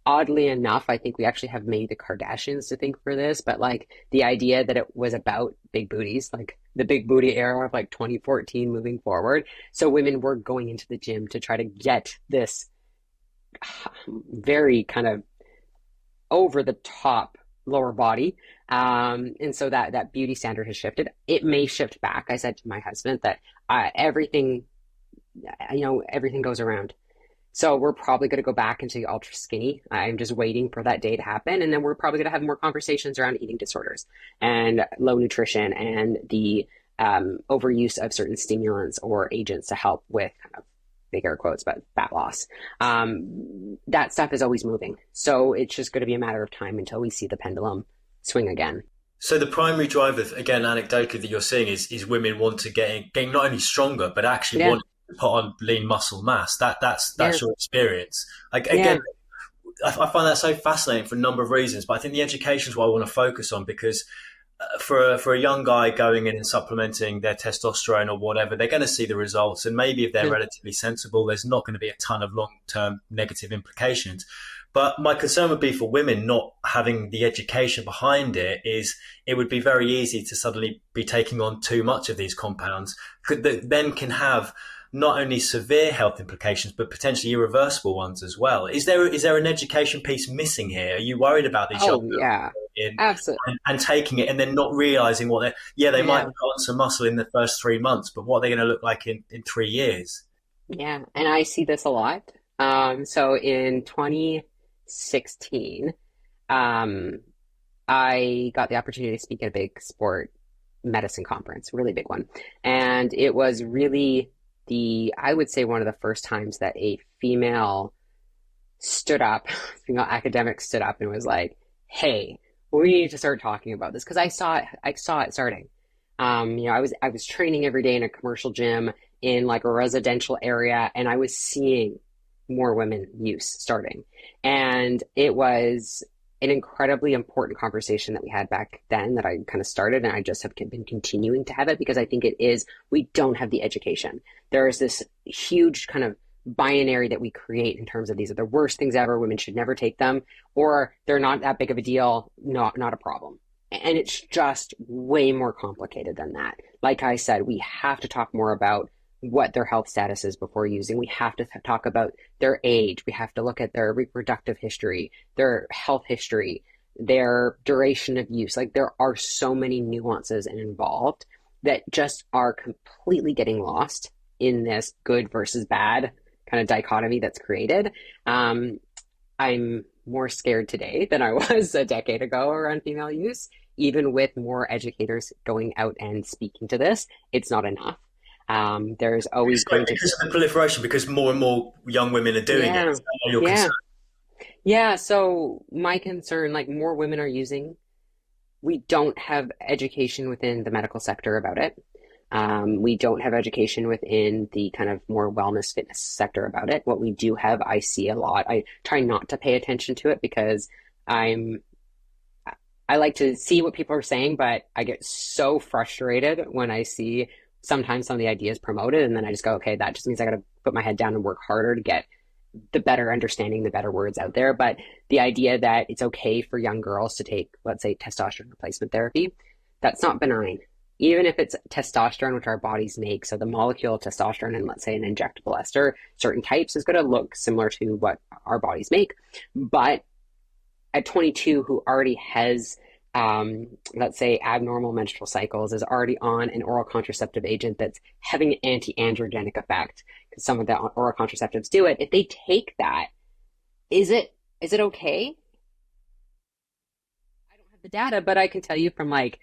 Oddly enough, I think we actually have maybe the Kardashians to thank for this, but like the idea that it was about big booties, like the big booty era of like 2014 moving forward. So women were going into the gym to try to get this very kind of over the top lower body. And so that beauty standard has shifted. It may shift back. I said to my husband that everything goes around. So we're probably going to go back into ultra skinny. I'm just waiting for that day to happen. And then we're probably going to have more conversations around eating disorders and low nutrition and the overuse of certain stimulants or agents to help with kind of big air quotes, but fat loss. That stuff is always moving. So it's just going to be a matter of time until we see the pendulum swing again. So the primary driver, again, anecdotally, that you're seeing is women want to getting not only stronger, but actually Yeah. want to put on lean muscle mass. That's Yeah. your experience. Yeah. Again, I find that so fascinating for a number of reasons. But I think the education is what I want to focus on, because for a young guy going in and supplementing their testosterone or whatever, they're going to see the results, and maybe if they're Yeah. relatively sensible, there's not going to be a ton of long term negative implications. But my concern would be for women not having the education behind it, is it would be very easy to suddenly be taking on too much of these compounds that then can have not only severe health implications, but potentially irreversible ones as well. Is there an education piece missing here? Are you worried about these young Oh, girls yeah. in Absolutely. and taking it and then not realizing they might Yeah. put on some muscle in the first 3 months, but what are they going to look like in 3 years? Yeah. And I see this a lot. So in 2016, um, I got the opportunity to speak at a big sport medicine conference, really big one. And it was really I would say one of the first times that a female stood up, female academic stood up and was like, hey, we need to start talking about this. Because I saw it starting. I was training every day in a commercial gym in like a residential area, and I was seeing more women use starting. And it was an incredibly important conversation that we had back then that I kind of started, and I just have been continuing to have it because I think we don't have the education. There is this huge kind of binary that we create in terms of these are the worst things ever, women should never take them, or they're not that big of a deal, not a problem. And it's just way more complicated than that. Like I said, we have to talk more about what their health status is before using. We have to talk about their age. We have to look at their reproductive history, their health history, their duration of use. Like there are so many nuances and involved that just are completely getting lost in this good versus bad kind of dichotomy that's created. I'm more scared today than I was a decade ago around female use. Even with more educators going out and speaking to this, it's not enough. There's always going to Because of the proliferation, because more and more young women are doing it. yeah, Is that what you're yeah, concerned? yeah. So my concern, like more women are using, we don't have education within the medical sector about it. We don't have education within the kind of more wellness fitness sector about it. What we do have, I see a lot. I try not to pay attention to it because I like to see what people are saying, but I get so frustrated when I see sometimes some of the ideas promoted, and then I just go, okay, that just means I got to put my head down and work harder to get the better understanding, the better words out there. But the idea that it's okay for young girls to take, let's say, testosterone replacement therapy, that's not benign. Even if it's testosterone, which our bodies make, so the molecule of testosterone in, let's say, an injectable ester, certain types is going to look similar to what our bodies make. But at 22, who already has, let's say, abnormal menstrual cycles, is already on an oral contraceptive agent that's having an anti-androgenic effect, because some of the oral contraceptives do it. If they take that, is it okay? I don't have the data, but I can tell you from like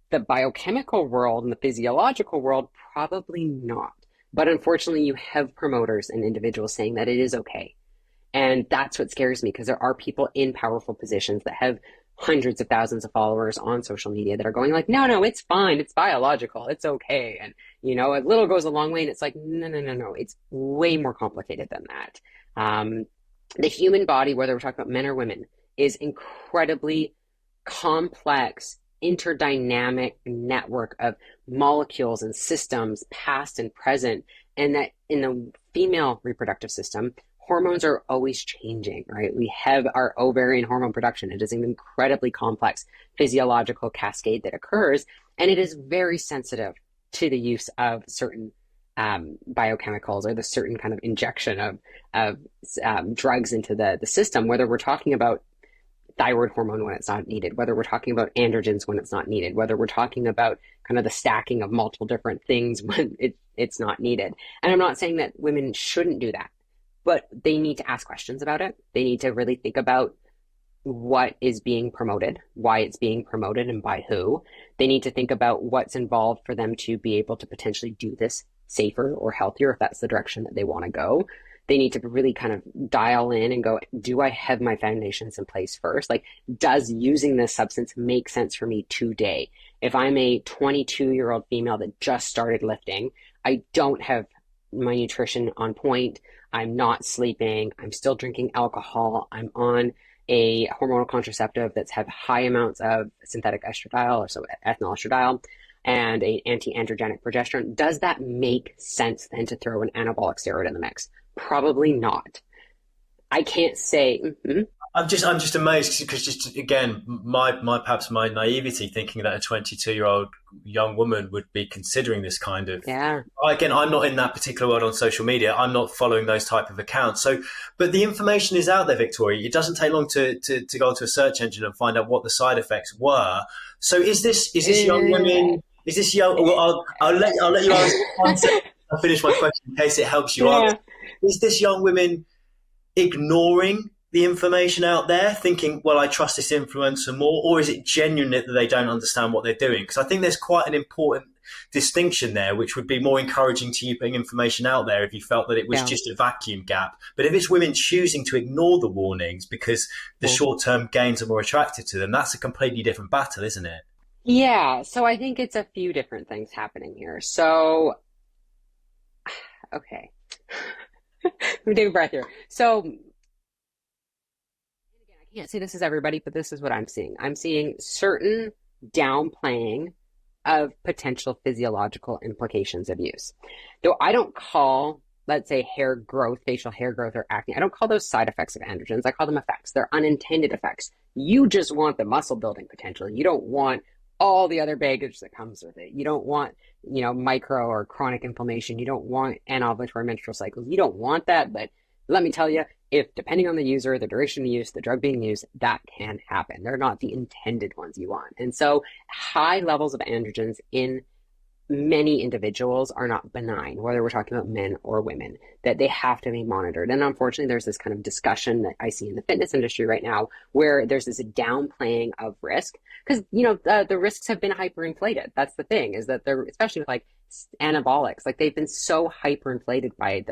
the biochemical world and the physiological world, probably not. But unfortunately, you have promoters and individuals saying that it is okay. And that's what scares me, because there are people in powerful positions that have hundreds of thousands of followers on social media that are going like, no, it's fine. It's biological. It's okay. And, a little goes a long way. And it's like, no. It's way more complicated than that. The human body, whether we're talking about men or women, is incredibly complex, interdynamic network of molecules and systems, past and present. And that in the female reproductive system, hormones are always changing, right? We have our ovarian hormone production. It is an incredibly complex physiological cascade that occurs, and it is very sensitive to the use of certain biochemicals or the certain kind of injection of drugs into the system, whether we're talking about thyroid hormone when it's not needed, whether we're talking about androgens when it's not needed, whether we're talking about kind of the stacking of multiple different things when it's not needed. And I'm not saying that women shouldn't do that. but they need to ask questions about it. They need to really think about what is being promoted, why it's being promoted, and by who. They need to think about what's involved for them to be able to potentially do this safer or healthier if that's the direction that they want to go. They need to really kind of dial in and go, do I have my foundations in place first? Like, does using this substance make sense for me today? If I'm a 22-year-old female that just started lifting, I don't have my nutrition on point, I'm not sleeping, I'm still drinking alcohol, I'm on a hormonal contraceptive that's have high amounts of synthetic estradiol, or so ethyl estradiol, and an anti-androgenic progesterone, does that make sense then to throw an anabolic steroid in the mix? Probably not. I can't say. I'm just amazed because just again, perhaps my naivety thinking that a 22-year-old young woman would be considering this kind of. Yeah. Again, I'm not in that particular world on social media. I'm not following those type of accounts. So, but the information is out there, Victoria. It doesn't take long to go to a search engine and find out what the side effects were. So, is this young women? Is this young? Well, I'll let you answer. I'll finish my question in case it helps you answer. Is this young women ignoring the information out there, thinking, well, I trust this influencer more, or is it genuine that they don't understand what they're doing? Because I think there's quite an important distinction there, which would be more encouraging to you putting information out there if you felt that it was just a vacuum gap. But if it's women choosing to ignore the warnings because the short-term gains are more attractive to them, that's a completely different battle, isn't it? Yeah. So I think it's a few different things happening here. So, okay. Let me take a breath here. So, again, I can't say this is everybody, but this is what I'm seeing. I'm seeing certain downplaying of potential physiological implications of use. Though I don't call, let's say, hair growth, facial hair growth, or acne, I don't call those side effects of androgens. I call them effects. They're unintended effects. You just want the muscle building potential. You don't want all the other baggage that comes with it. You don't want, micro or chronic inflammation. You don't want anovulatory menstrual cycles. You don't want that. But let me tell you, if depending on the user, the duration of use, the drug being used, that can happen. They're not the intended ones you want. And so high levels of androgens in many individuals are not benign, whether we're talking about men or women, that they have to be monitored. And unfortunately, there's this kind of discussion that I see in the fitness industry right now where there's this downplaying of risk because, the risks have been hyperinflated. That's the thing, is that they're, especially with like anabolics, like they've been so hyperinflated by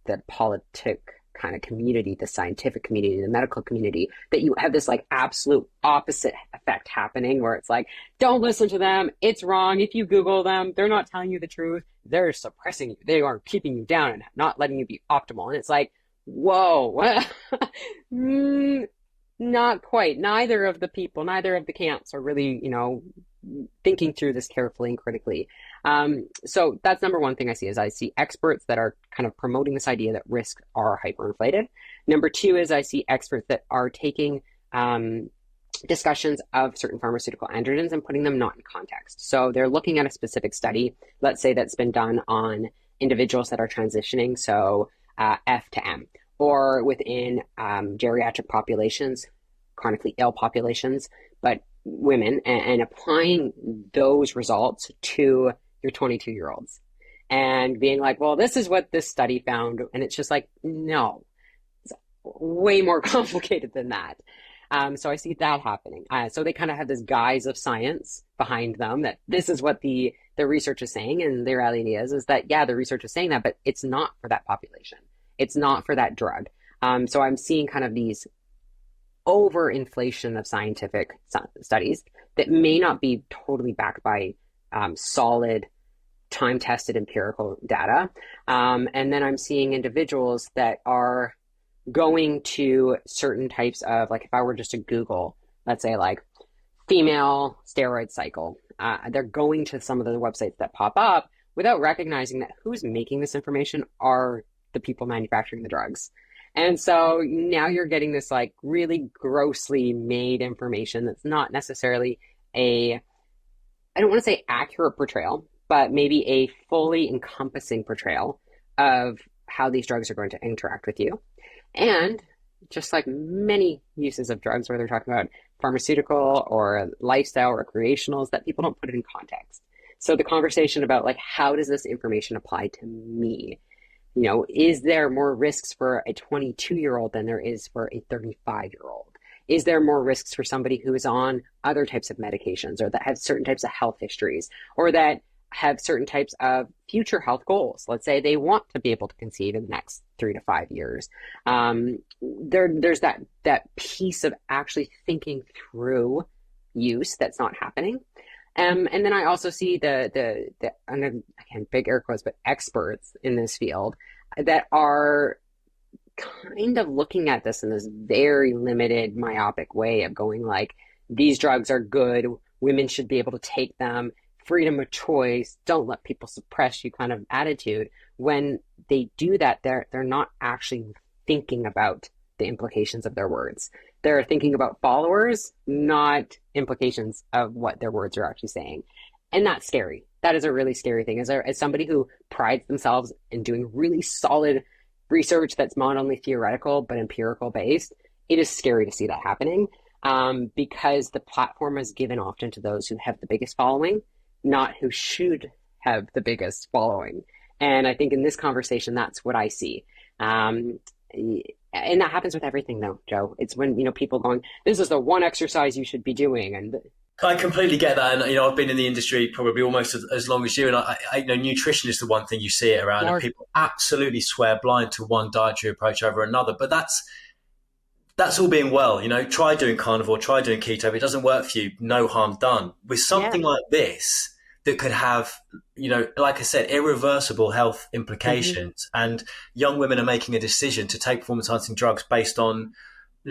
the politic kind of community, the scientific community, the medical community, that you have this like absolute opposite effect happening where it's like, don't listen to them. It's wrong. If you Google them, they're not telling you the truth. They're suppressing you. They are keeping you down and not letting you be optimal. And it's like, whoa, not quite. Neither of the people, neither of the camps are really, thinking through this carefully and critically. So that's number one thing I see is I see experts that are kind of promoting this idea that risks are hyperinflated. Number two is I see experts that are taking discussions of certain pharmaceutical androgens and putting them not in context. So they're looking at a specific study, let's say that's been done on individuals that are transitioning, so F to M, or within geriatric populations, chronically ill populations, but women, and applying those results to your 22-year-olds and being like, well, this is what this study found. And it's just like, no, it's way more complicated than that. So I see that happening. So they kind of have this guise of science behind them that this is what the research is saying. And the reality is that, yeah, the research is saying that, but it's not for that population. It's not for that drug. So I'm seeing kind of these overinflation of scientific studies that may not be totally backed by solid, time-tested empirical data. And then I'm seeing individuals that are going to certain types of, like if I were just to Google, let's say like female steroid cycle, they're going to some of the websites that pop up without recognizing that who's making this information are the people manufacturing the drugs. And so now you're getting this like really grossly made information that's not necessarily I don't want to say accurate portrayal, but maybe a fully encompassing portrayal of how these drugs are going to interact with you. And just like many uses of drugs, whether they're talking about pharmaceutical or lifestyle recreationals, that people don't put it in context. So the conversation about like, how does this information apply to me? Is there more risks for a 22-year-old than there is for a 35-year-old? Is there more risks for somebody who is on other types of medications or that have certain types of health histories or that have certain types of future health goals? Let's say they want to be able to conceive in the next 3 to 5 years. There's that piece of actually thinking through use that's not happening. And then I also see and again, big air quotes, but experts in this field that are kind of looking at this in this very limited, myopic way of going like, these drugs are good, women should be able to take them, freedom of choice, don't let people suppress you kind of attitude. When they do that, they're not actually thinking about the implications of their words. They're thinking about followers, not implications of what their words are actually saying. And that's scary. That is a really scary thing. As somebody who prides themselves in doing really solid research that's not only theoretical but empirical based, it is scary to see that happening, because the platform is given often to those who have the biggest following, not who should have the biggest following. And I think in this conversation, that's what I see. And that happens with everything, though, Joe. It's when, people going, this is the one exercise you should be doing. And I completely get that. And, I've been in the industry probably almost as long as you. And I nutrition is the one thing you see it around. And people absolutely swear blind to one dietary approach over another. But that's all being well. Try doing carnivore, try doing keto. If it doesn't work for you, no harm done. With something like this that could have, like I said, irreversible health implications, and young women are making a decision to take performance-enhancing drugs based on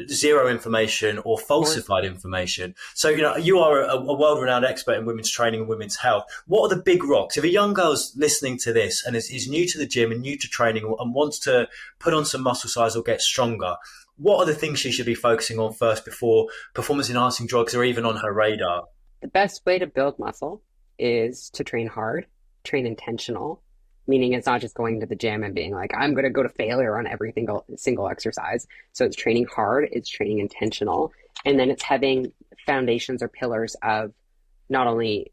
zero information or falsified information. So, you are a world-renowned expert in women's training and women's health. What are the big rocks? If a young girl's listening to this and is new to the gym and new to training and wants to put on some muscle size or get stronger, what are the things she should be focusing on first before performance-enhancing drugs are even on her radar? The best way to build muscle is to train hard, train intentional, meaning it's not just going to the gym and being like, I'm going to go to failure on every single exercise. So it's training hard, it's training intentional, and then it's having foundations or pillars of not only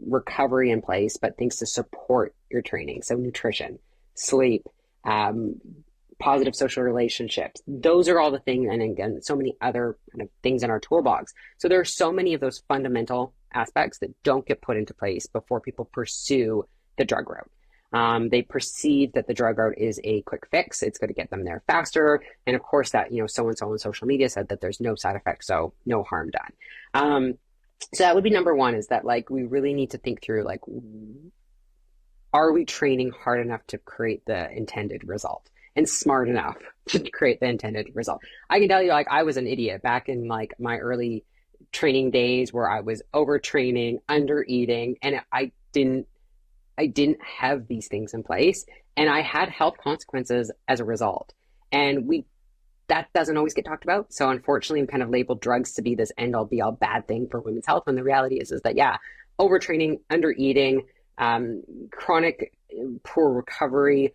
recovery in place, but things to support your training. So nutrition, sleep, positive social relationships. Those are all the things. And again, so many other kind of things in our toolbox. So there are so many of those fundamental aspects that don't get put into place before people pursue the drug route. They perceive that the drug route is a quick fix. It's going to get them there faster. And of course that, so-and-so on social media said that there's no side effects, so no harm done. So that would be number one, is that we really need to think through, are we training hard enough to create the intended result and smart enough to create the intended result? I can tell you, I was an idiot back in my early training days where I was overtraining, under eating, and I didn't have these things in place, and I had health consequences as a result. And that doesn't always get talked about. So unfortunately, we kind of labeled drugs to be this end all be all bad thing for women's health, when the reality is that overtraining, under eating, chronic poor recovery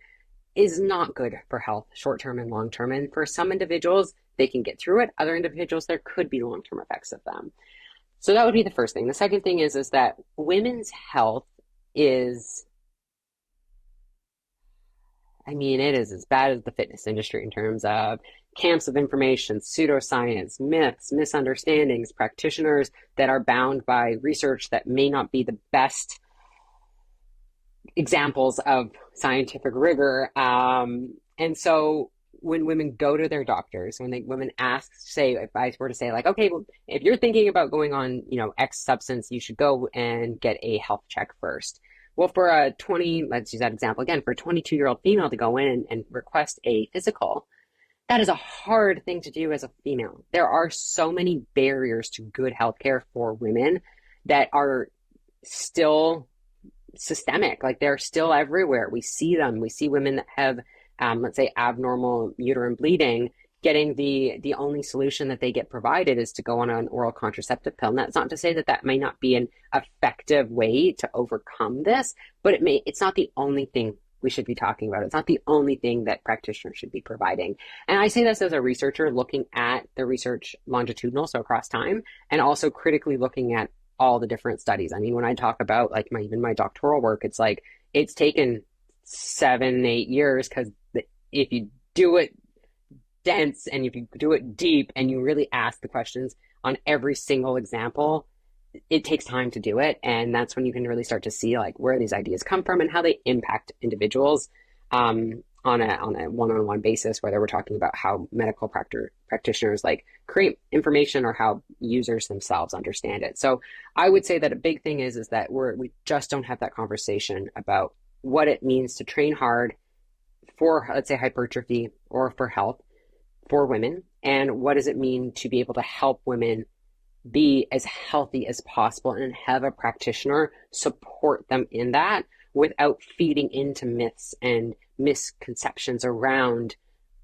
is not good for health, short-term and long-term. And for some individuals, they can get through it. Other individuals, there could be long-term effects of them. So that would be the first thing. The second thing is that women's health is, it is as bad as the fitness industry in terms of camps of information, pseudoscience, myths, misunderstandings, practitioners that are bound by research that may not be the best examples of scientific rigor. And so when women go to their doctors, when women ask, say, if I were to say okay, well, if you're thinking about going on, X substance, you should go and get a health check first. Well, for let's use that example again, for a 22-year-old female to go in and request a physical, that is a hard thing to do as a female. There are so many barriers to good healthcare for women that are still systemic. They're still everywhere. We see them. We see women that have, let's say, abnormal uterine bleeding, getting the only solution that they get provided is to go on an oral contraceptive pill. And that's not to say that may not be an effective way to overcome this, but it's not the only thing we should be talking about. It's not the only thing that practitioners should be providing. And I say this as a researcher looking at the research longitudinal, so across time, and also critically looking at all the different studies. When I talk about even my doctoral work, it's taken 7, 8 years, because if you do it dense and if you do it deep and you really ask the questions on every single example, it takes time to do it. And that's when you can really start to see like where these ideas come from and how they impact individuals on a one-on-one basis, whether we're talking about how medical practitioners like create information or how users themselves understand it. So I would say that a big thing is that we just don't have that conversation about what it means to train hard for, let's say, hypertrophy or for health for women, and what does it mean to be able to help women be as healthy as possible and have a practitioner support them in that without feeding into myths and misconceptions around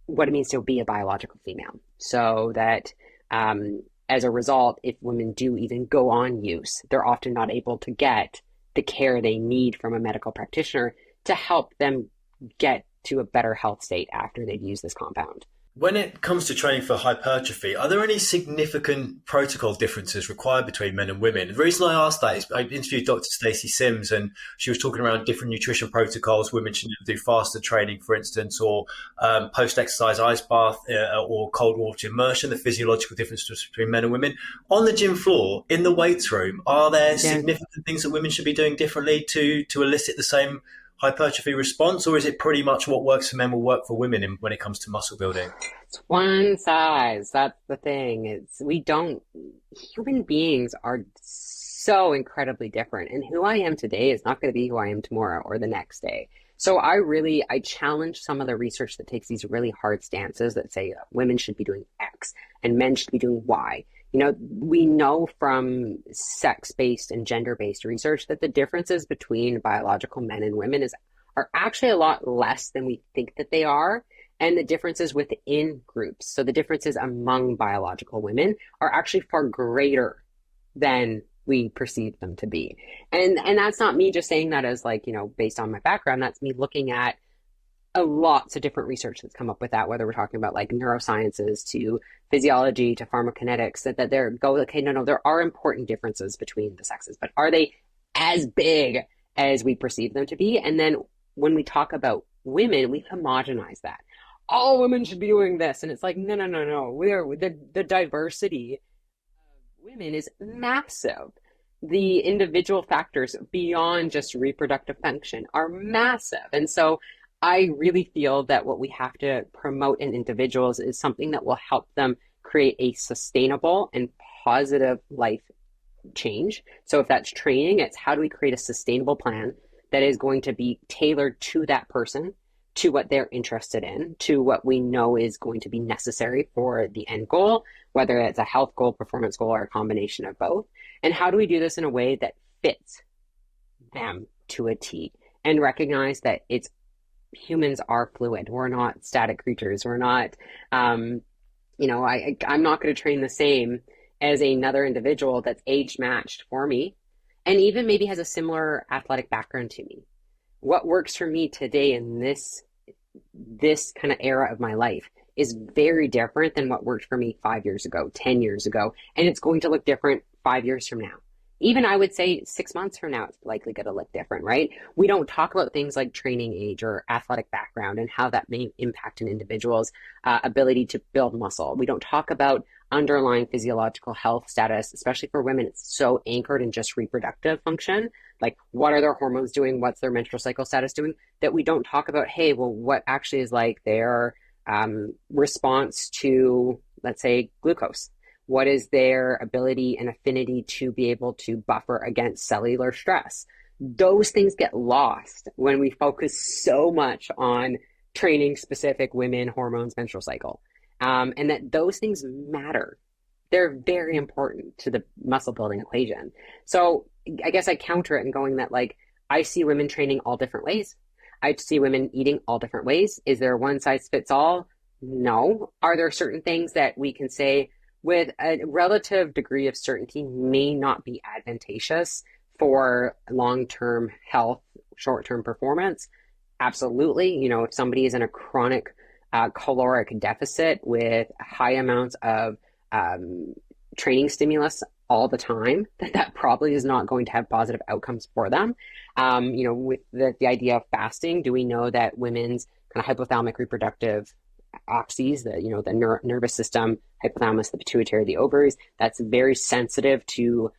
what it means to be a biological female. So that as a result, if women do even go on use, they're often not able to get the care they need from a medical practitioner to help them get to a better health state after they've used this compound. When it comes to training for hypertrophy, are there any significant protocol differences required between men and women? The reason I asked that is I interviewed Dr. Stacey Sims, and she was talking around different nutrition protocols. Women should do faster training, for instance, or post-exercise ice bath or cold water immersion, the physiological differences between men and women. On the gym floor, in the weights room, are there significant things that women should be doing differently to elicit the same hypertrophy response, or is it pretty much what works for men will work for women when it comes to muscle building? It's one size. That's the thing. Human beings are so incredibly different. And who I am today is not going to be who I am tomorrow or the next day. So I challenge some of the research that takes these really hard stances that say women should be doing X and men should be doing Y. We know from sex-based and gender-based research that the differences between biological men and women are actually a lot less than we think that they are. And the differences within groups, so the differences among biological women, are actually far greater than we perceive them to be. And that's not me just saying that as based on my background. That's me looking at lots of different research that's come up with that, whether we're talking about like neurosciences to physiology to pharmacokinetics, that there are important differences between the sexes, but are they as big as we perceive them to be? And then when we talk about women, we homogenize that. All women should be doing this. And it's like, no. The diversity of women is massive. The individual factors beyond just reproductive function are massive. And so I really feel that what we have to promote in individuals is something that will help them create a sustainable and positive life change. So if that's training, it's how do we create a sustainable plan that is going to be tailored to that person, to what they're interested in, to what we know is going to be necessary for the end goal, whether it's a health goal, performance goal, or a combination of both. And how do we do this in a way that fits them to a T and recognize that humans are fluid. We're not static creatures. We're not, I'm not going to train the same as another individual that's age matched for me and even maybe has a similar athletic background to me. What works for me today in this kind of era of my life is very different than what worked for me 5 years ago, 10 years ago, and it's going to look different 5 years from now. Even I would say 6 months from now, it's likely going to look different, right? We don't talk about things like training age or athletic background and how that may impact an individual's ability to build muscle. We don't talk about underlying physiological health status, especially for women. It's so anchored in just reproductive function. Like, what are their hormones doing? What's their menstrual cycle status doing? That we don't talk about, hey, well, what actually is like their response to, let's say, glucose? What is their ability and affinity to be able to buffer against cellular stress? Those things get lost when we focus so much on training specific women, hormones, menstrual cycle. And that those things matter. They're very important to the muscle building equation. So I guess I counter it in going that, like, I see women training all different ways. I see women eating all different ways. Is there one size fits all? No. Are there certain things that we can say with a relative degree of certainty may not be advantageous for long-term health, short-term performance? Absolutely. If somebody is in a chronic caloric deficit with high amounts of training stimulus all the time, that probably is not going to have positive outcomes for them. With the idea of fasting, do we know that women's kind of hypothalamic reproductive axes, the nervous system, hypothalamus, the pituitary, the ovaries, that's very sensitive to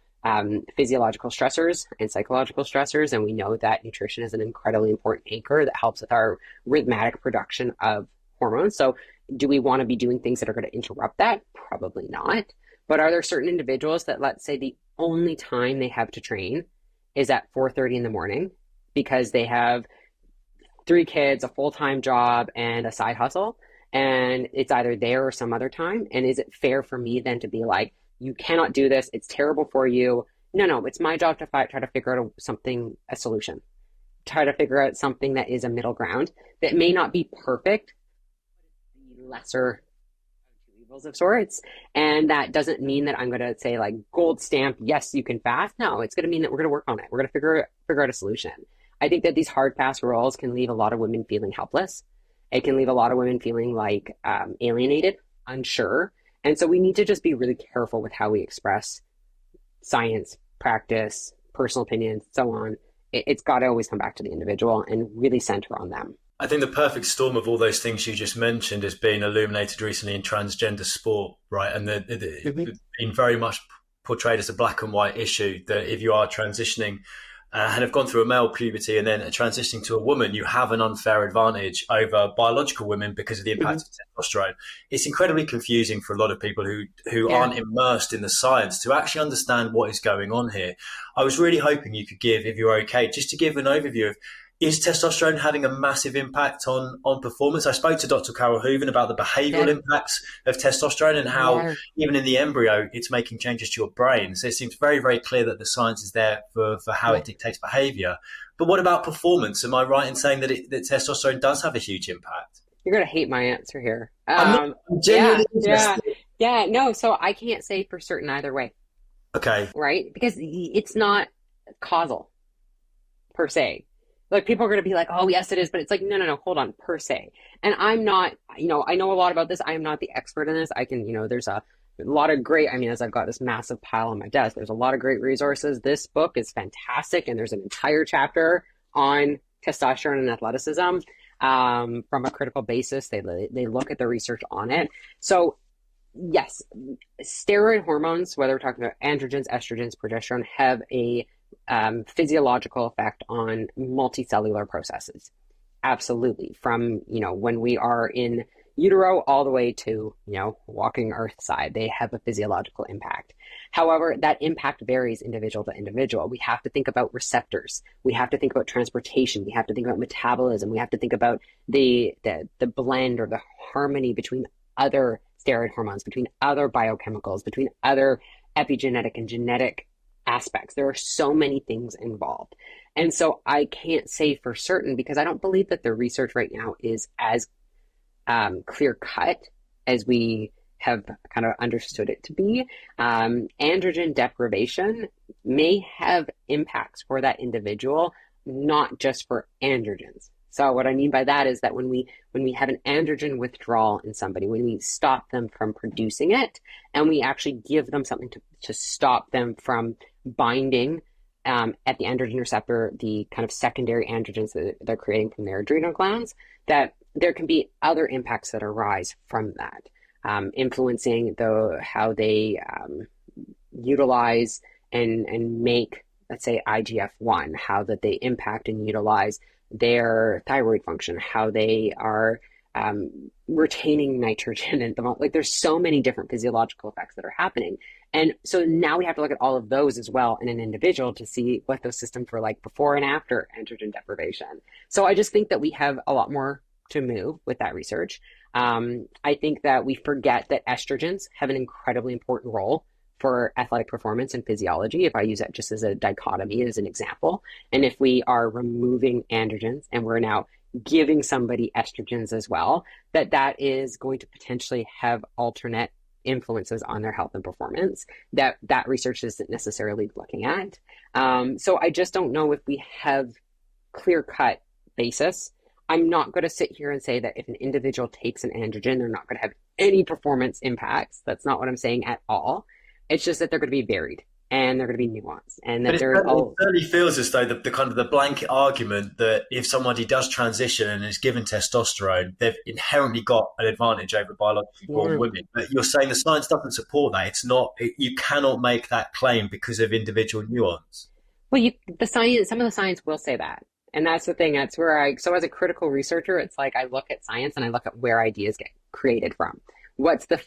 physiological stressors and psychological stressors. And we know that nutrition is an incredibly important anchor that helps with our rhythmic production of hormones. So do we want to be doing things that are going to interrupt that? Probably not. But are there certain individuals that, let's say, the only time they have to train is at 4:30 in the morning because they have 3 kids, a full-time job, and a side hustle, and it's either there or some other time? And is it fair for me then to be like, you cannot do this, it's terrible for you? No, it's my job to try to figure out a solution, try to figure out something that is a middle ground that may not be perfect, the lesser evils of sorts. And that doesn't mean that I'm going to say like gold stamp, yes, you can fast. No, it's going to mean that we're going to work on it. We're going to figure out a solution. I think that these hard fast rules can leave a lot of women feeling helpless. It can leave a lot of women feeling like alienated, unsure. And so we need to just be really careful with how we express science, practice, personal opinions, so on. It's got to always come back to the individual and really center on them. I think the perfect storm of all those things you just mentioned has been illuminated recently in transgender sport, right? And it's been very much portrayed as a black and white issue that if you are transitioning and have gone through a male puberty and then transitioning to a woman, you have an unfair advantage over biological women because of the impact of testosterone. It's incredibly confusing for a lot of people who aren't immersed in the science to actually understand what is going on here. I was really hoping you could give, if you're okay, just to give an overview of, is testosterone having a massive impact on performance? I spoke to Dr. Carol Hooven about the behavioural impacts of testosterone and how even in the embryo, it's making changes to your brain. So it seems very, very clear that the science is there for how it dictates behaviour. But what about performance? Am I right in saying that testosterone does have a huge impact? You're going to hate my answer here. I'm genuinely interested. Yeah, no, so I can't say for certain either way. Okay. Right? Because it's not causal per se. Like, people are going to be like, oh, yes, it is. But it's like, no, hold on, per se. And I'm not, I know a lot about this. I am not the expert in this. I can, there's a lot of great, as I've got this massive pile on my desk, there's a lot of great resources. This book is fantastic. And there's an entire chapter on testosterone and athleticism from a critical basis. They look at the research on it. So yes, steroid hormones, whether we're talking about androgens, estrogens, progesterone, have a physiological effect on multicellular processes. Absolutely. From, when we are in utero all the way to, walking earth side, they have a physiological impact. However, that impact varies individual to individual. We have to think about receptors. We have to think about transportation. We have to think about metabolism. We have to think about the blend or the harmony between other steroid hormones, between other biochemicals, between other epigenetic and genetic aspects. There are so many things involved. And so I can't say for certain because I don't believe that the research right now is as clear cut as we have kind of understood it to be. Androgen deprivation may have impacts for that individual, not just for androgens. So what I mean by that is that when we have an androgen withdrawal in somebody, when we stop them from producing it, and we actually give them something to stop them from binding at the androgen receptor, the kind of secondary androgens that they're creating from their adrenal glands, that there can be other impacts that arise from that, influencing how they utilize and make, let's say, IGF-1, how that they impact and utilize their thyroid function, how they are retaining nitrogen and there's so many different physiological effects that are happening. And so now we have to look at all of those as well in an individual to see what those systems were like before and after androgen deprivation. So I just think that we have a lot more to move with that research. I think that we forget that estrogens have an incredibly important role for athletic performance and physiology, if I use that just as a dichotomy, as an example. And if we are removing androgens and we're now giving somebody estrogens as well, that is going to potentially have alternate influences on their health and performance that research isn't necessarily looking at. So I just don't know if we have clear-cut basis. I'm not going to sit here and say that if an individual takes an androgen, they're not going to have any performance impacts. That's not what I'm saying at all. It's just that they're going to be varied and they're going to be nuanced, and But that there's it all. certainly feels as though the kind of the blanket argument that if somebody does transition and is given testosterone, they've inherently got an advantage over biologically born Yeah. women. But you're saying the science doesn't support that. It's not. You cannot make that claim because of individual nuance. Well, the science, some of the science will say that. And that's the thing. That's where so as a critical researcher, it's like I look at science and I look at where ideas get created from. What's the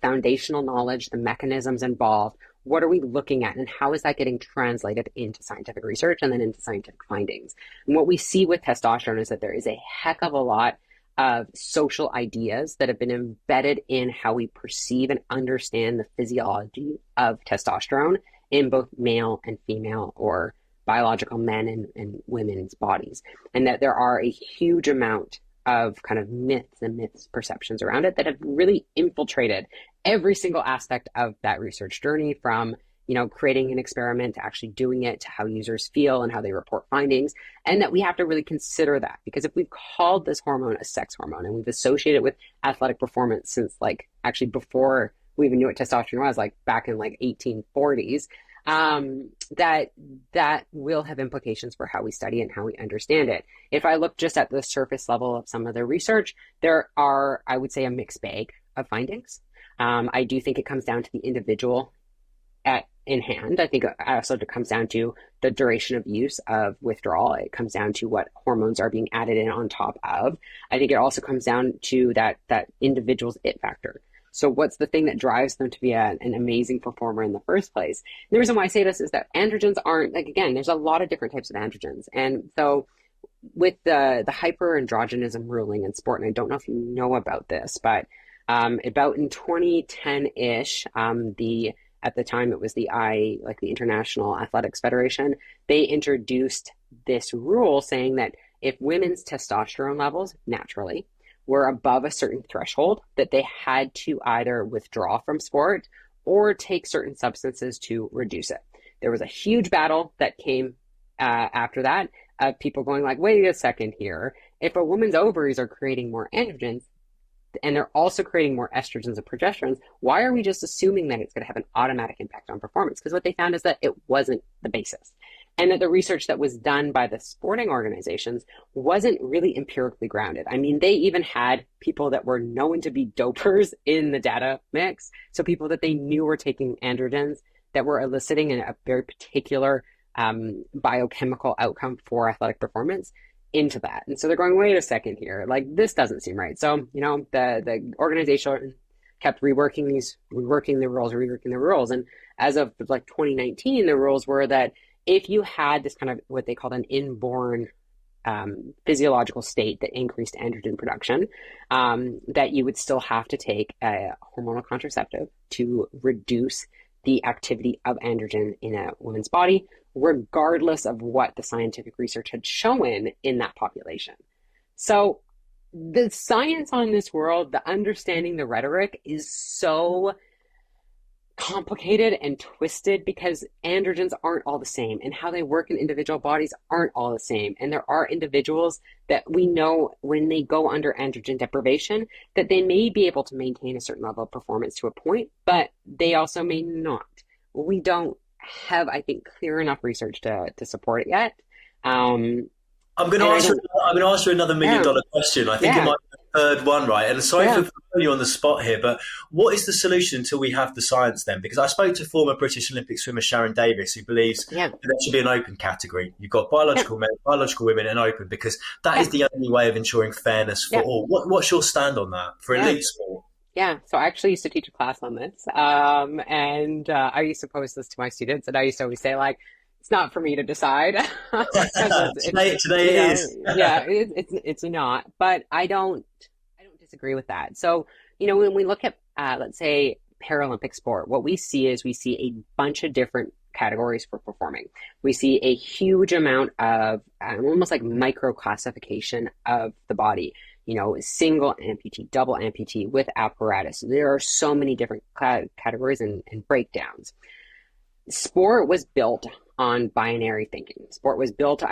foundational knowledge, the mechanisms involved? What are we looking at, and how is that getting translated into scientific research and then into scientific findings? And what we see with testosterone is that there is a heck of a lot of social ideas that have been embedded in how we perceive and understand the physiology of testosterone in both male and female or biological men and women's bodies. And that there are a huge amount of kind of myths and misperceptions around it that have really infiltrated every single aspect of that research journey, from creating an experiment to actually doing it, to how users feel and how they report findings. And that we have to really consider that, because if we've called this hormone a sex hormone and we've associated it with athletic performance since like actually before we even knew what testosterone was, like back in like 1840s, that will have implications for how we study and how we understand it. If I look just at the surface level of some of the research, there are, I would say, a mixed bag of findings. I do think it comes down to the individual in hand. I think it also comes down to the duration of use of withdrawal. It comes down to what hormones are being added in on top of. I think it also comes down to that individual's it factor. So what's the thing that drives them to be an amazing performer in the first place? And the reason why I say this is that androgens aren't, like, again, there's a lot of different types of androgens. And so with the hyperandrogenism ruling in sport, and I don't know if you know about this, but about in 2010-ish, at the time it was the International Athletics Federation, they introduced this rule saying that if women's testosterone levels naturally were above a certain threshold, that they had to either withdraw from sport or take certain substances to reduce it. There was a huge battle that came after that of people going like, wait a second here. If a woman's ovaries are creating more androgens and they're also creating more estrogens and progesterones, why are we just assuming that it's going to have an automatic impact on performance? Because what they found is that it wasn't the basis. And that the research that was done by the sporting organizations wasn't really empirically grounded. I mean, they even had people that were known to be dopers in the data mix. So people that they knew were taking androgens that were eliciting a very particular biochemical outcome for athletic performance into that. And so they're going, wait a second here, like this doesn't seem right. So, the organization kept reworking the rules. And as of like 2019, the rules were that if you had this kind of what they called an inborn physiological state that increased androgen production, that you would still have to take a hormonal contraceptive to reduce the activity of androgen in a woman's body, regardless of what the scientific research had shown in that population. So the science on this world, the understanding the rhetoric is so complicated and twisted because androgens aren't all the same, and how they work in individual bodies aren't all the same. And there are individuals that we know when they go under androgen deprivation that they may be able to maintain a certain level of performance to a point, but they also may not. We don't have, I think, clear enough research to support it yet. I'm going to ask you. I'm going to ask you another $1 million question. I think it might be the third one, right? And sorry for putting you on the spot here, but what is the solution until we have the science then? Because I spoke to former British Olympic swimmer Sharon Davis, who believes that there should be an open category. You've got biological men, biological women, and open, because that is the only way of ensuring fairness for all. What's your stand on that for elite sport? Yeah, so I actually used to teach a class on this, and I used to pose this to my students, and I used to always say, like, it's not for me to decide. Today it is. It's not, but I don't disagree with that. So, when we look at, let's say, Paralympic sport, what we see is a bunch of different categories for performing. We see a huge amount of almost like micro classification of the body. Single amputee, double amputee with apparatus. There are so many different categories and breakdowns. Sport was built on binary thinking. Sport was built,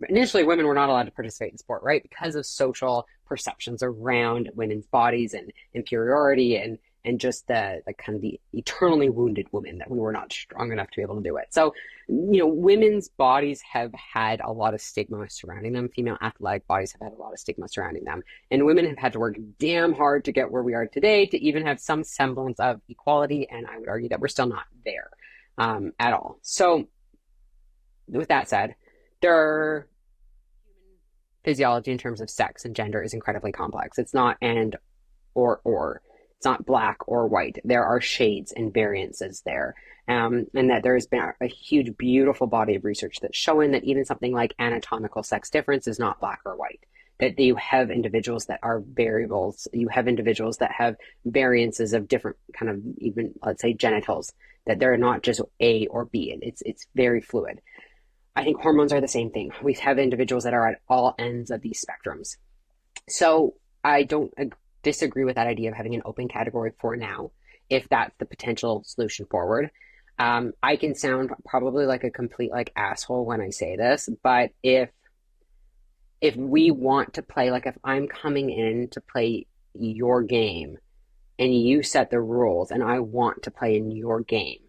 initially women were not allowed to participate in sport, right? Because of social perceptions around women's bodies and inferiority and just the like kind of the eternally wounded woman, that we were not strong enough to be able to do it. So, women's bodies have had a lot of stigma surrounding them. Female athletic bodies have had a lot of stigma surrounding them. And women have had to work damn hard to get where we are today to even have some semblance of equality. And I would argue that we're still not there at all. So with that said, human physiology in terms of sex and gender is incredibly complex. It's not and or. It's not black or white. There are shades and variances there. And that there has been a huge, beautiful body of research that's showing that even something like anatomical sex difference is not black or white. That you have individuals that are variables. You have individuals that have variances of different kind of, even, let's say, genitals, that they're not just A or B. It's very fluid. I think hormones are the same thing. We have individuals that are at all ends of these spectrums. So I don't disagree with that idea of having an open category for now, if that's the potential solution forward. I can sound probably like a complete like asshole when I say this, but if we want to play, like if I'm coming in to play your game and you set the rules and I want to play in your game,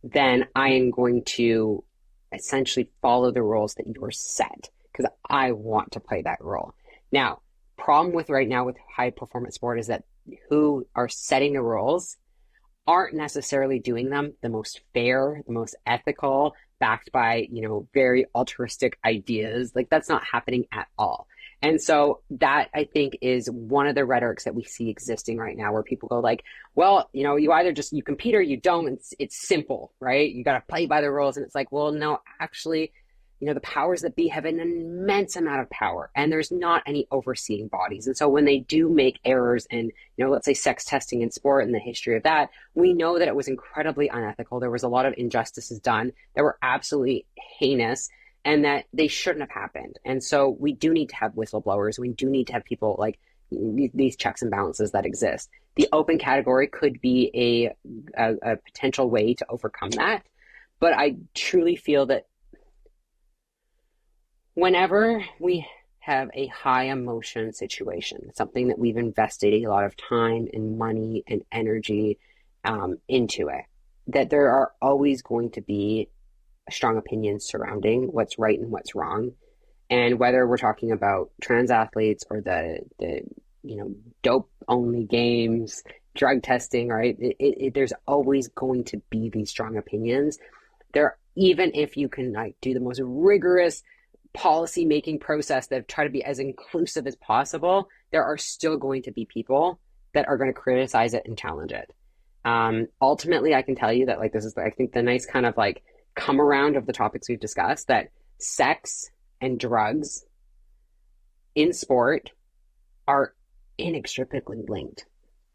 then I am going to essentially follow the rules that you're set because I want to play that role. Now, problem with right now with high performance sport is that who are setting the rules aren't necessarily doing them the most fair, the most ethical, backed by, very altruistic ideas. Like that's not happening at all. And so that I think is one of the rhetorics that we see existing right now, where people go like, well, you either you compete or you don't. It's simple, right? You got to play by the rules. And it's like, well, no, actually, the powers that be have an immense amount of power, and there's not any overseeing bodies. And so when they do make errors in, let's say sex testing in sport and the history of that, we know that it was incredibly unethical. There was a lot of injustices done that were absolutely heinous and that they shouldn't have happened. And so we do need to have whistleblowers. We do need to have people like these checks and balances that exist. The open category could be a potential way to overcome that. But I truly feel that whenever we have a high emotion situation, something that we've invested a lot of time and money and energy into it, that there are always going to be strong opinions surrounding what's right and what's wrong. And whether we're talking about trans athletes or the dope only games, drug testing, right? There's always going to be these strong opinions. Even if you can do the most rigorous policy making process that try to be as inclusive as possible, there are still going to be people that are going to criticize it and challenge it. Ultimately, I can tell you that this is, I think, the nice kind of come around of the topics we've discussed, that sex and drugs in sport are inextricably linked.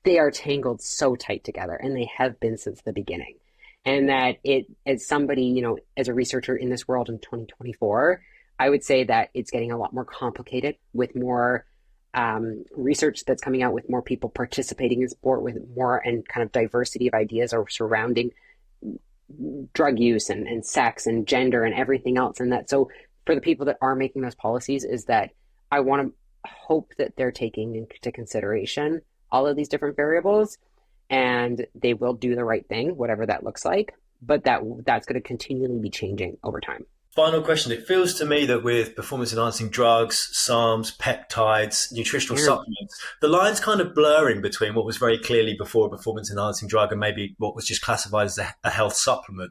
They are tangled so tight together, and they have been since the beginning. And that as somebody, as a researcher in this world in 2024, I would say that it's getting a lot more complicated with more research that's coming out, with more people participating in sport, with more and kind of diversity of ideas are surrounding drug use and sex and gender and everything else. And that, so for the people that are making those policies, is that I want to hope that they're taking into consideration all of these different variables, and they will do the right thing, whatever that looks like. But that's going to continually be changing over time. Final question. It feels to me that with performance-enhancing drugs, SARMs, peptides, nutritional supplements, the line's kind of blurring between what was very clearly before a performance-enhancing drug and maybe what was just classified as a health supplement.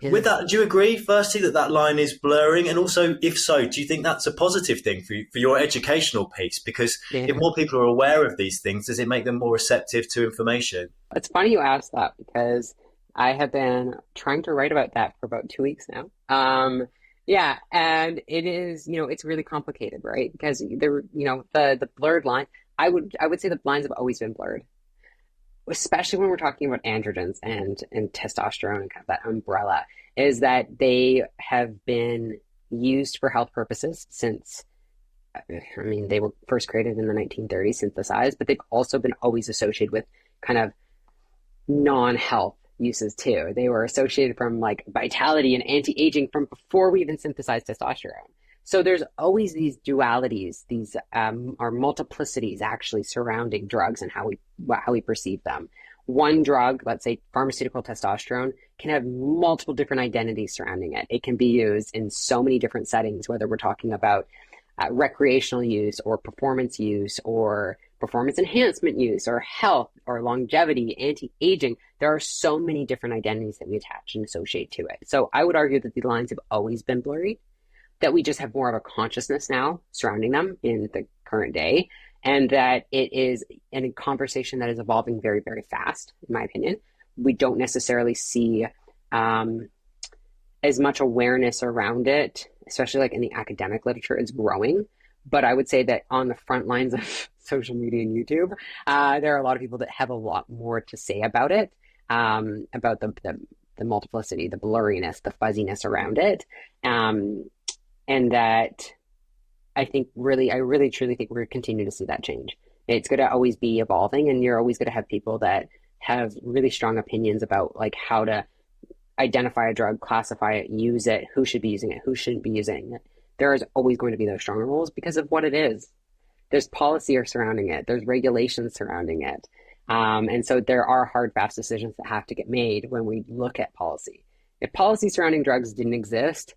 Yeah. With that, do you agree, firstly, that line is blurring? And also, if so, do you think that's a positive thing for your educational piece? Because if more people are aware of these things, does it make them more receptive to information? It's funny you asked that, because I have been trying to write about that for about 2 weeks now. Yeah, and it is, it's really complicated, right? Because the blurred line, I would say the lines have always been blurred, especially when we're talking about androgens and testosterone and kind of that umbrella, is that they have been used for health purposes since, they were first created in the 1930s, synthesized, but they've also been always associated with kind of non-health uses too. They were associated from vitality and anti-aging from before we even synthesized testosterone. So there's always these dualities, these or multiplicities actually surrounding drugs and how we perceive them. One drug, let's say pharmaceutical testosterone, can have multiple different identities surrounding it. It can be used in so many different settings, whether we're talking about recreational use or performance use or performance enhancement use or health or longevity, anti-aging. There are so many different identities that we attach and associate to it. So I would argue that the lines have always been blurry, that we just have more of a consciousness now surrounding them in the current day, and that it is a conversation that is evolving very, very fast, in my opinion. We don't necessarily see as much awareness around it, especially like in the academic literature, is growing. But I would say that on the front lines of social media and YouTube, there are a lot of people that have a lot more to say about it, about the multiplicity, the blurriness, the fuzziness around it. And that I really truly think we're continuing to see that change. It's going to always be evolving, and you're always going to have people that have really strong opinions about like how to identify a drug, classify it, use it, who should be using it, who shouldn't be using it. There is always going to be those strong rules because of what it is. There's policy surrounding it. There's regulations surrounding it. And so there are hard, fast decisions that have to get made when we look at policy. If policy surrounding drugs didn't exist,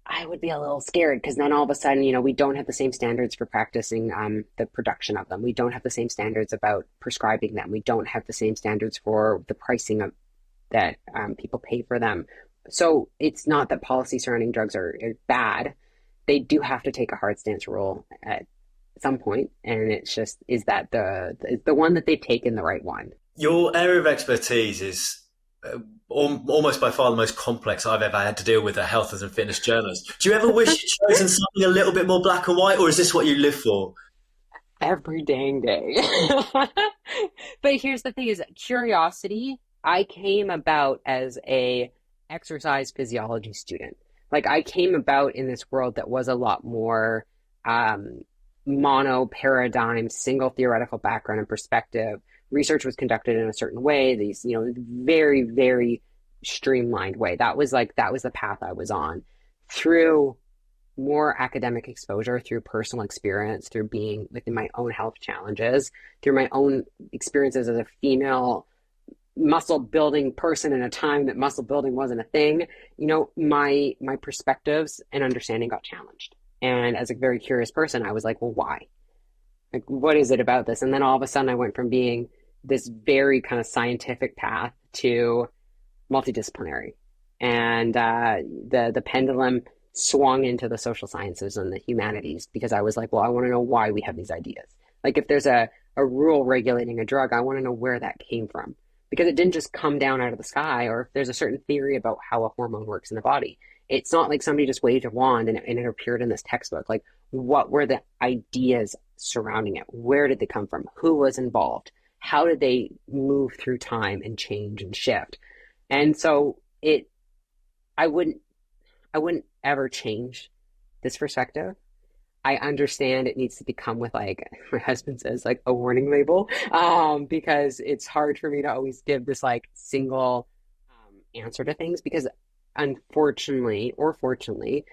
I would be a little scared because then all of a sudden, we don't have the same standards for practicing the production of them. We don't have the same standards about prescribing them. We don't have the same standards for the pricing of that people pay for them. So it's not that policy surrounding drugs are bad. They do have to take a hard stance rule at some point, and it's just, is that the one that they've taken the right one? Your area of expertise is almost by far the most complex I've ever had to deal with at health and fitness journals. Do you ever wish you'd chosen something a little bit more black and white, or is this what you live for? Every dang day. But here's the thing: is curiosity. I came about as a exercise physiology student. Like I came about in this world that was a lot more mono paradigm, single theoretical background and perspective. Research was conducted in a certain way, these, very, very streamlined way. That was the path I was on. Through more academic exposure, through personal experience, through being within my own health challenges, through my own experiences as a female muscle building person in a time that muscle building wasn't a thing, my perspectives and understanding got challenged. And as a very curious person, I was like, well, why? Like, what is it about this? And then all of a sudden I went from being this very kind of scientific path to multidisciplinary. And the pendulum swung into the social sciences and the humanities because I was like, well, I want to know why we have these ideas. Like if there's a rule regulating a drug, I want to know where that came from. Because it didn't just come down out of the sky, or if there's a certain theory about how a hormone works in the body. It's not like somebody just waved a wand and it appeared in this textbook. Like, what were the ideas surrounding it? Where did they come from? Who was involved? How did they move through time and change and shift? And so I wouldn't ever change this perspective. I understand it needs to become with, like my husband says, like a warning label, because it's hard for me to always give this like single answer to things because unfortunately or fortunately,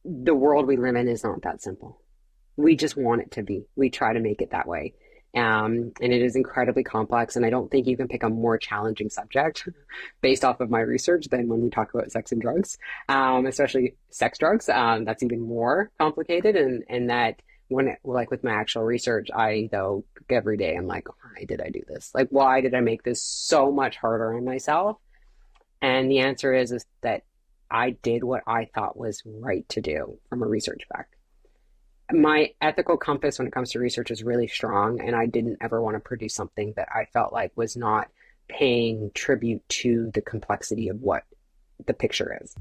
the world we live in is not that simple. We just want it to be. We try to make it that way. And it is incredibly complex. And I don't think you can pick a more challenging subject based off of my research than when we talk about sex and drugs, especially sex drugs. That's even more complicated. And that like with my actual research, though, every day I'm like, why did I do this? Like, why did I make this so much harder on myself? And the answer is that I did what I thought was right to do from a research fact. My ethical compass when it comes to research is really strong, and I didn't ever want to produce something that I felt like was not paying tribute to the complexity of what the picture is.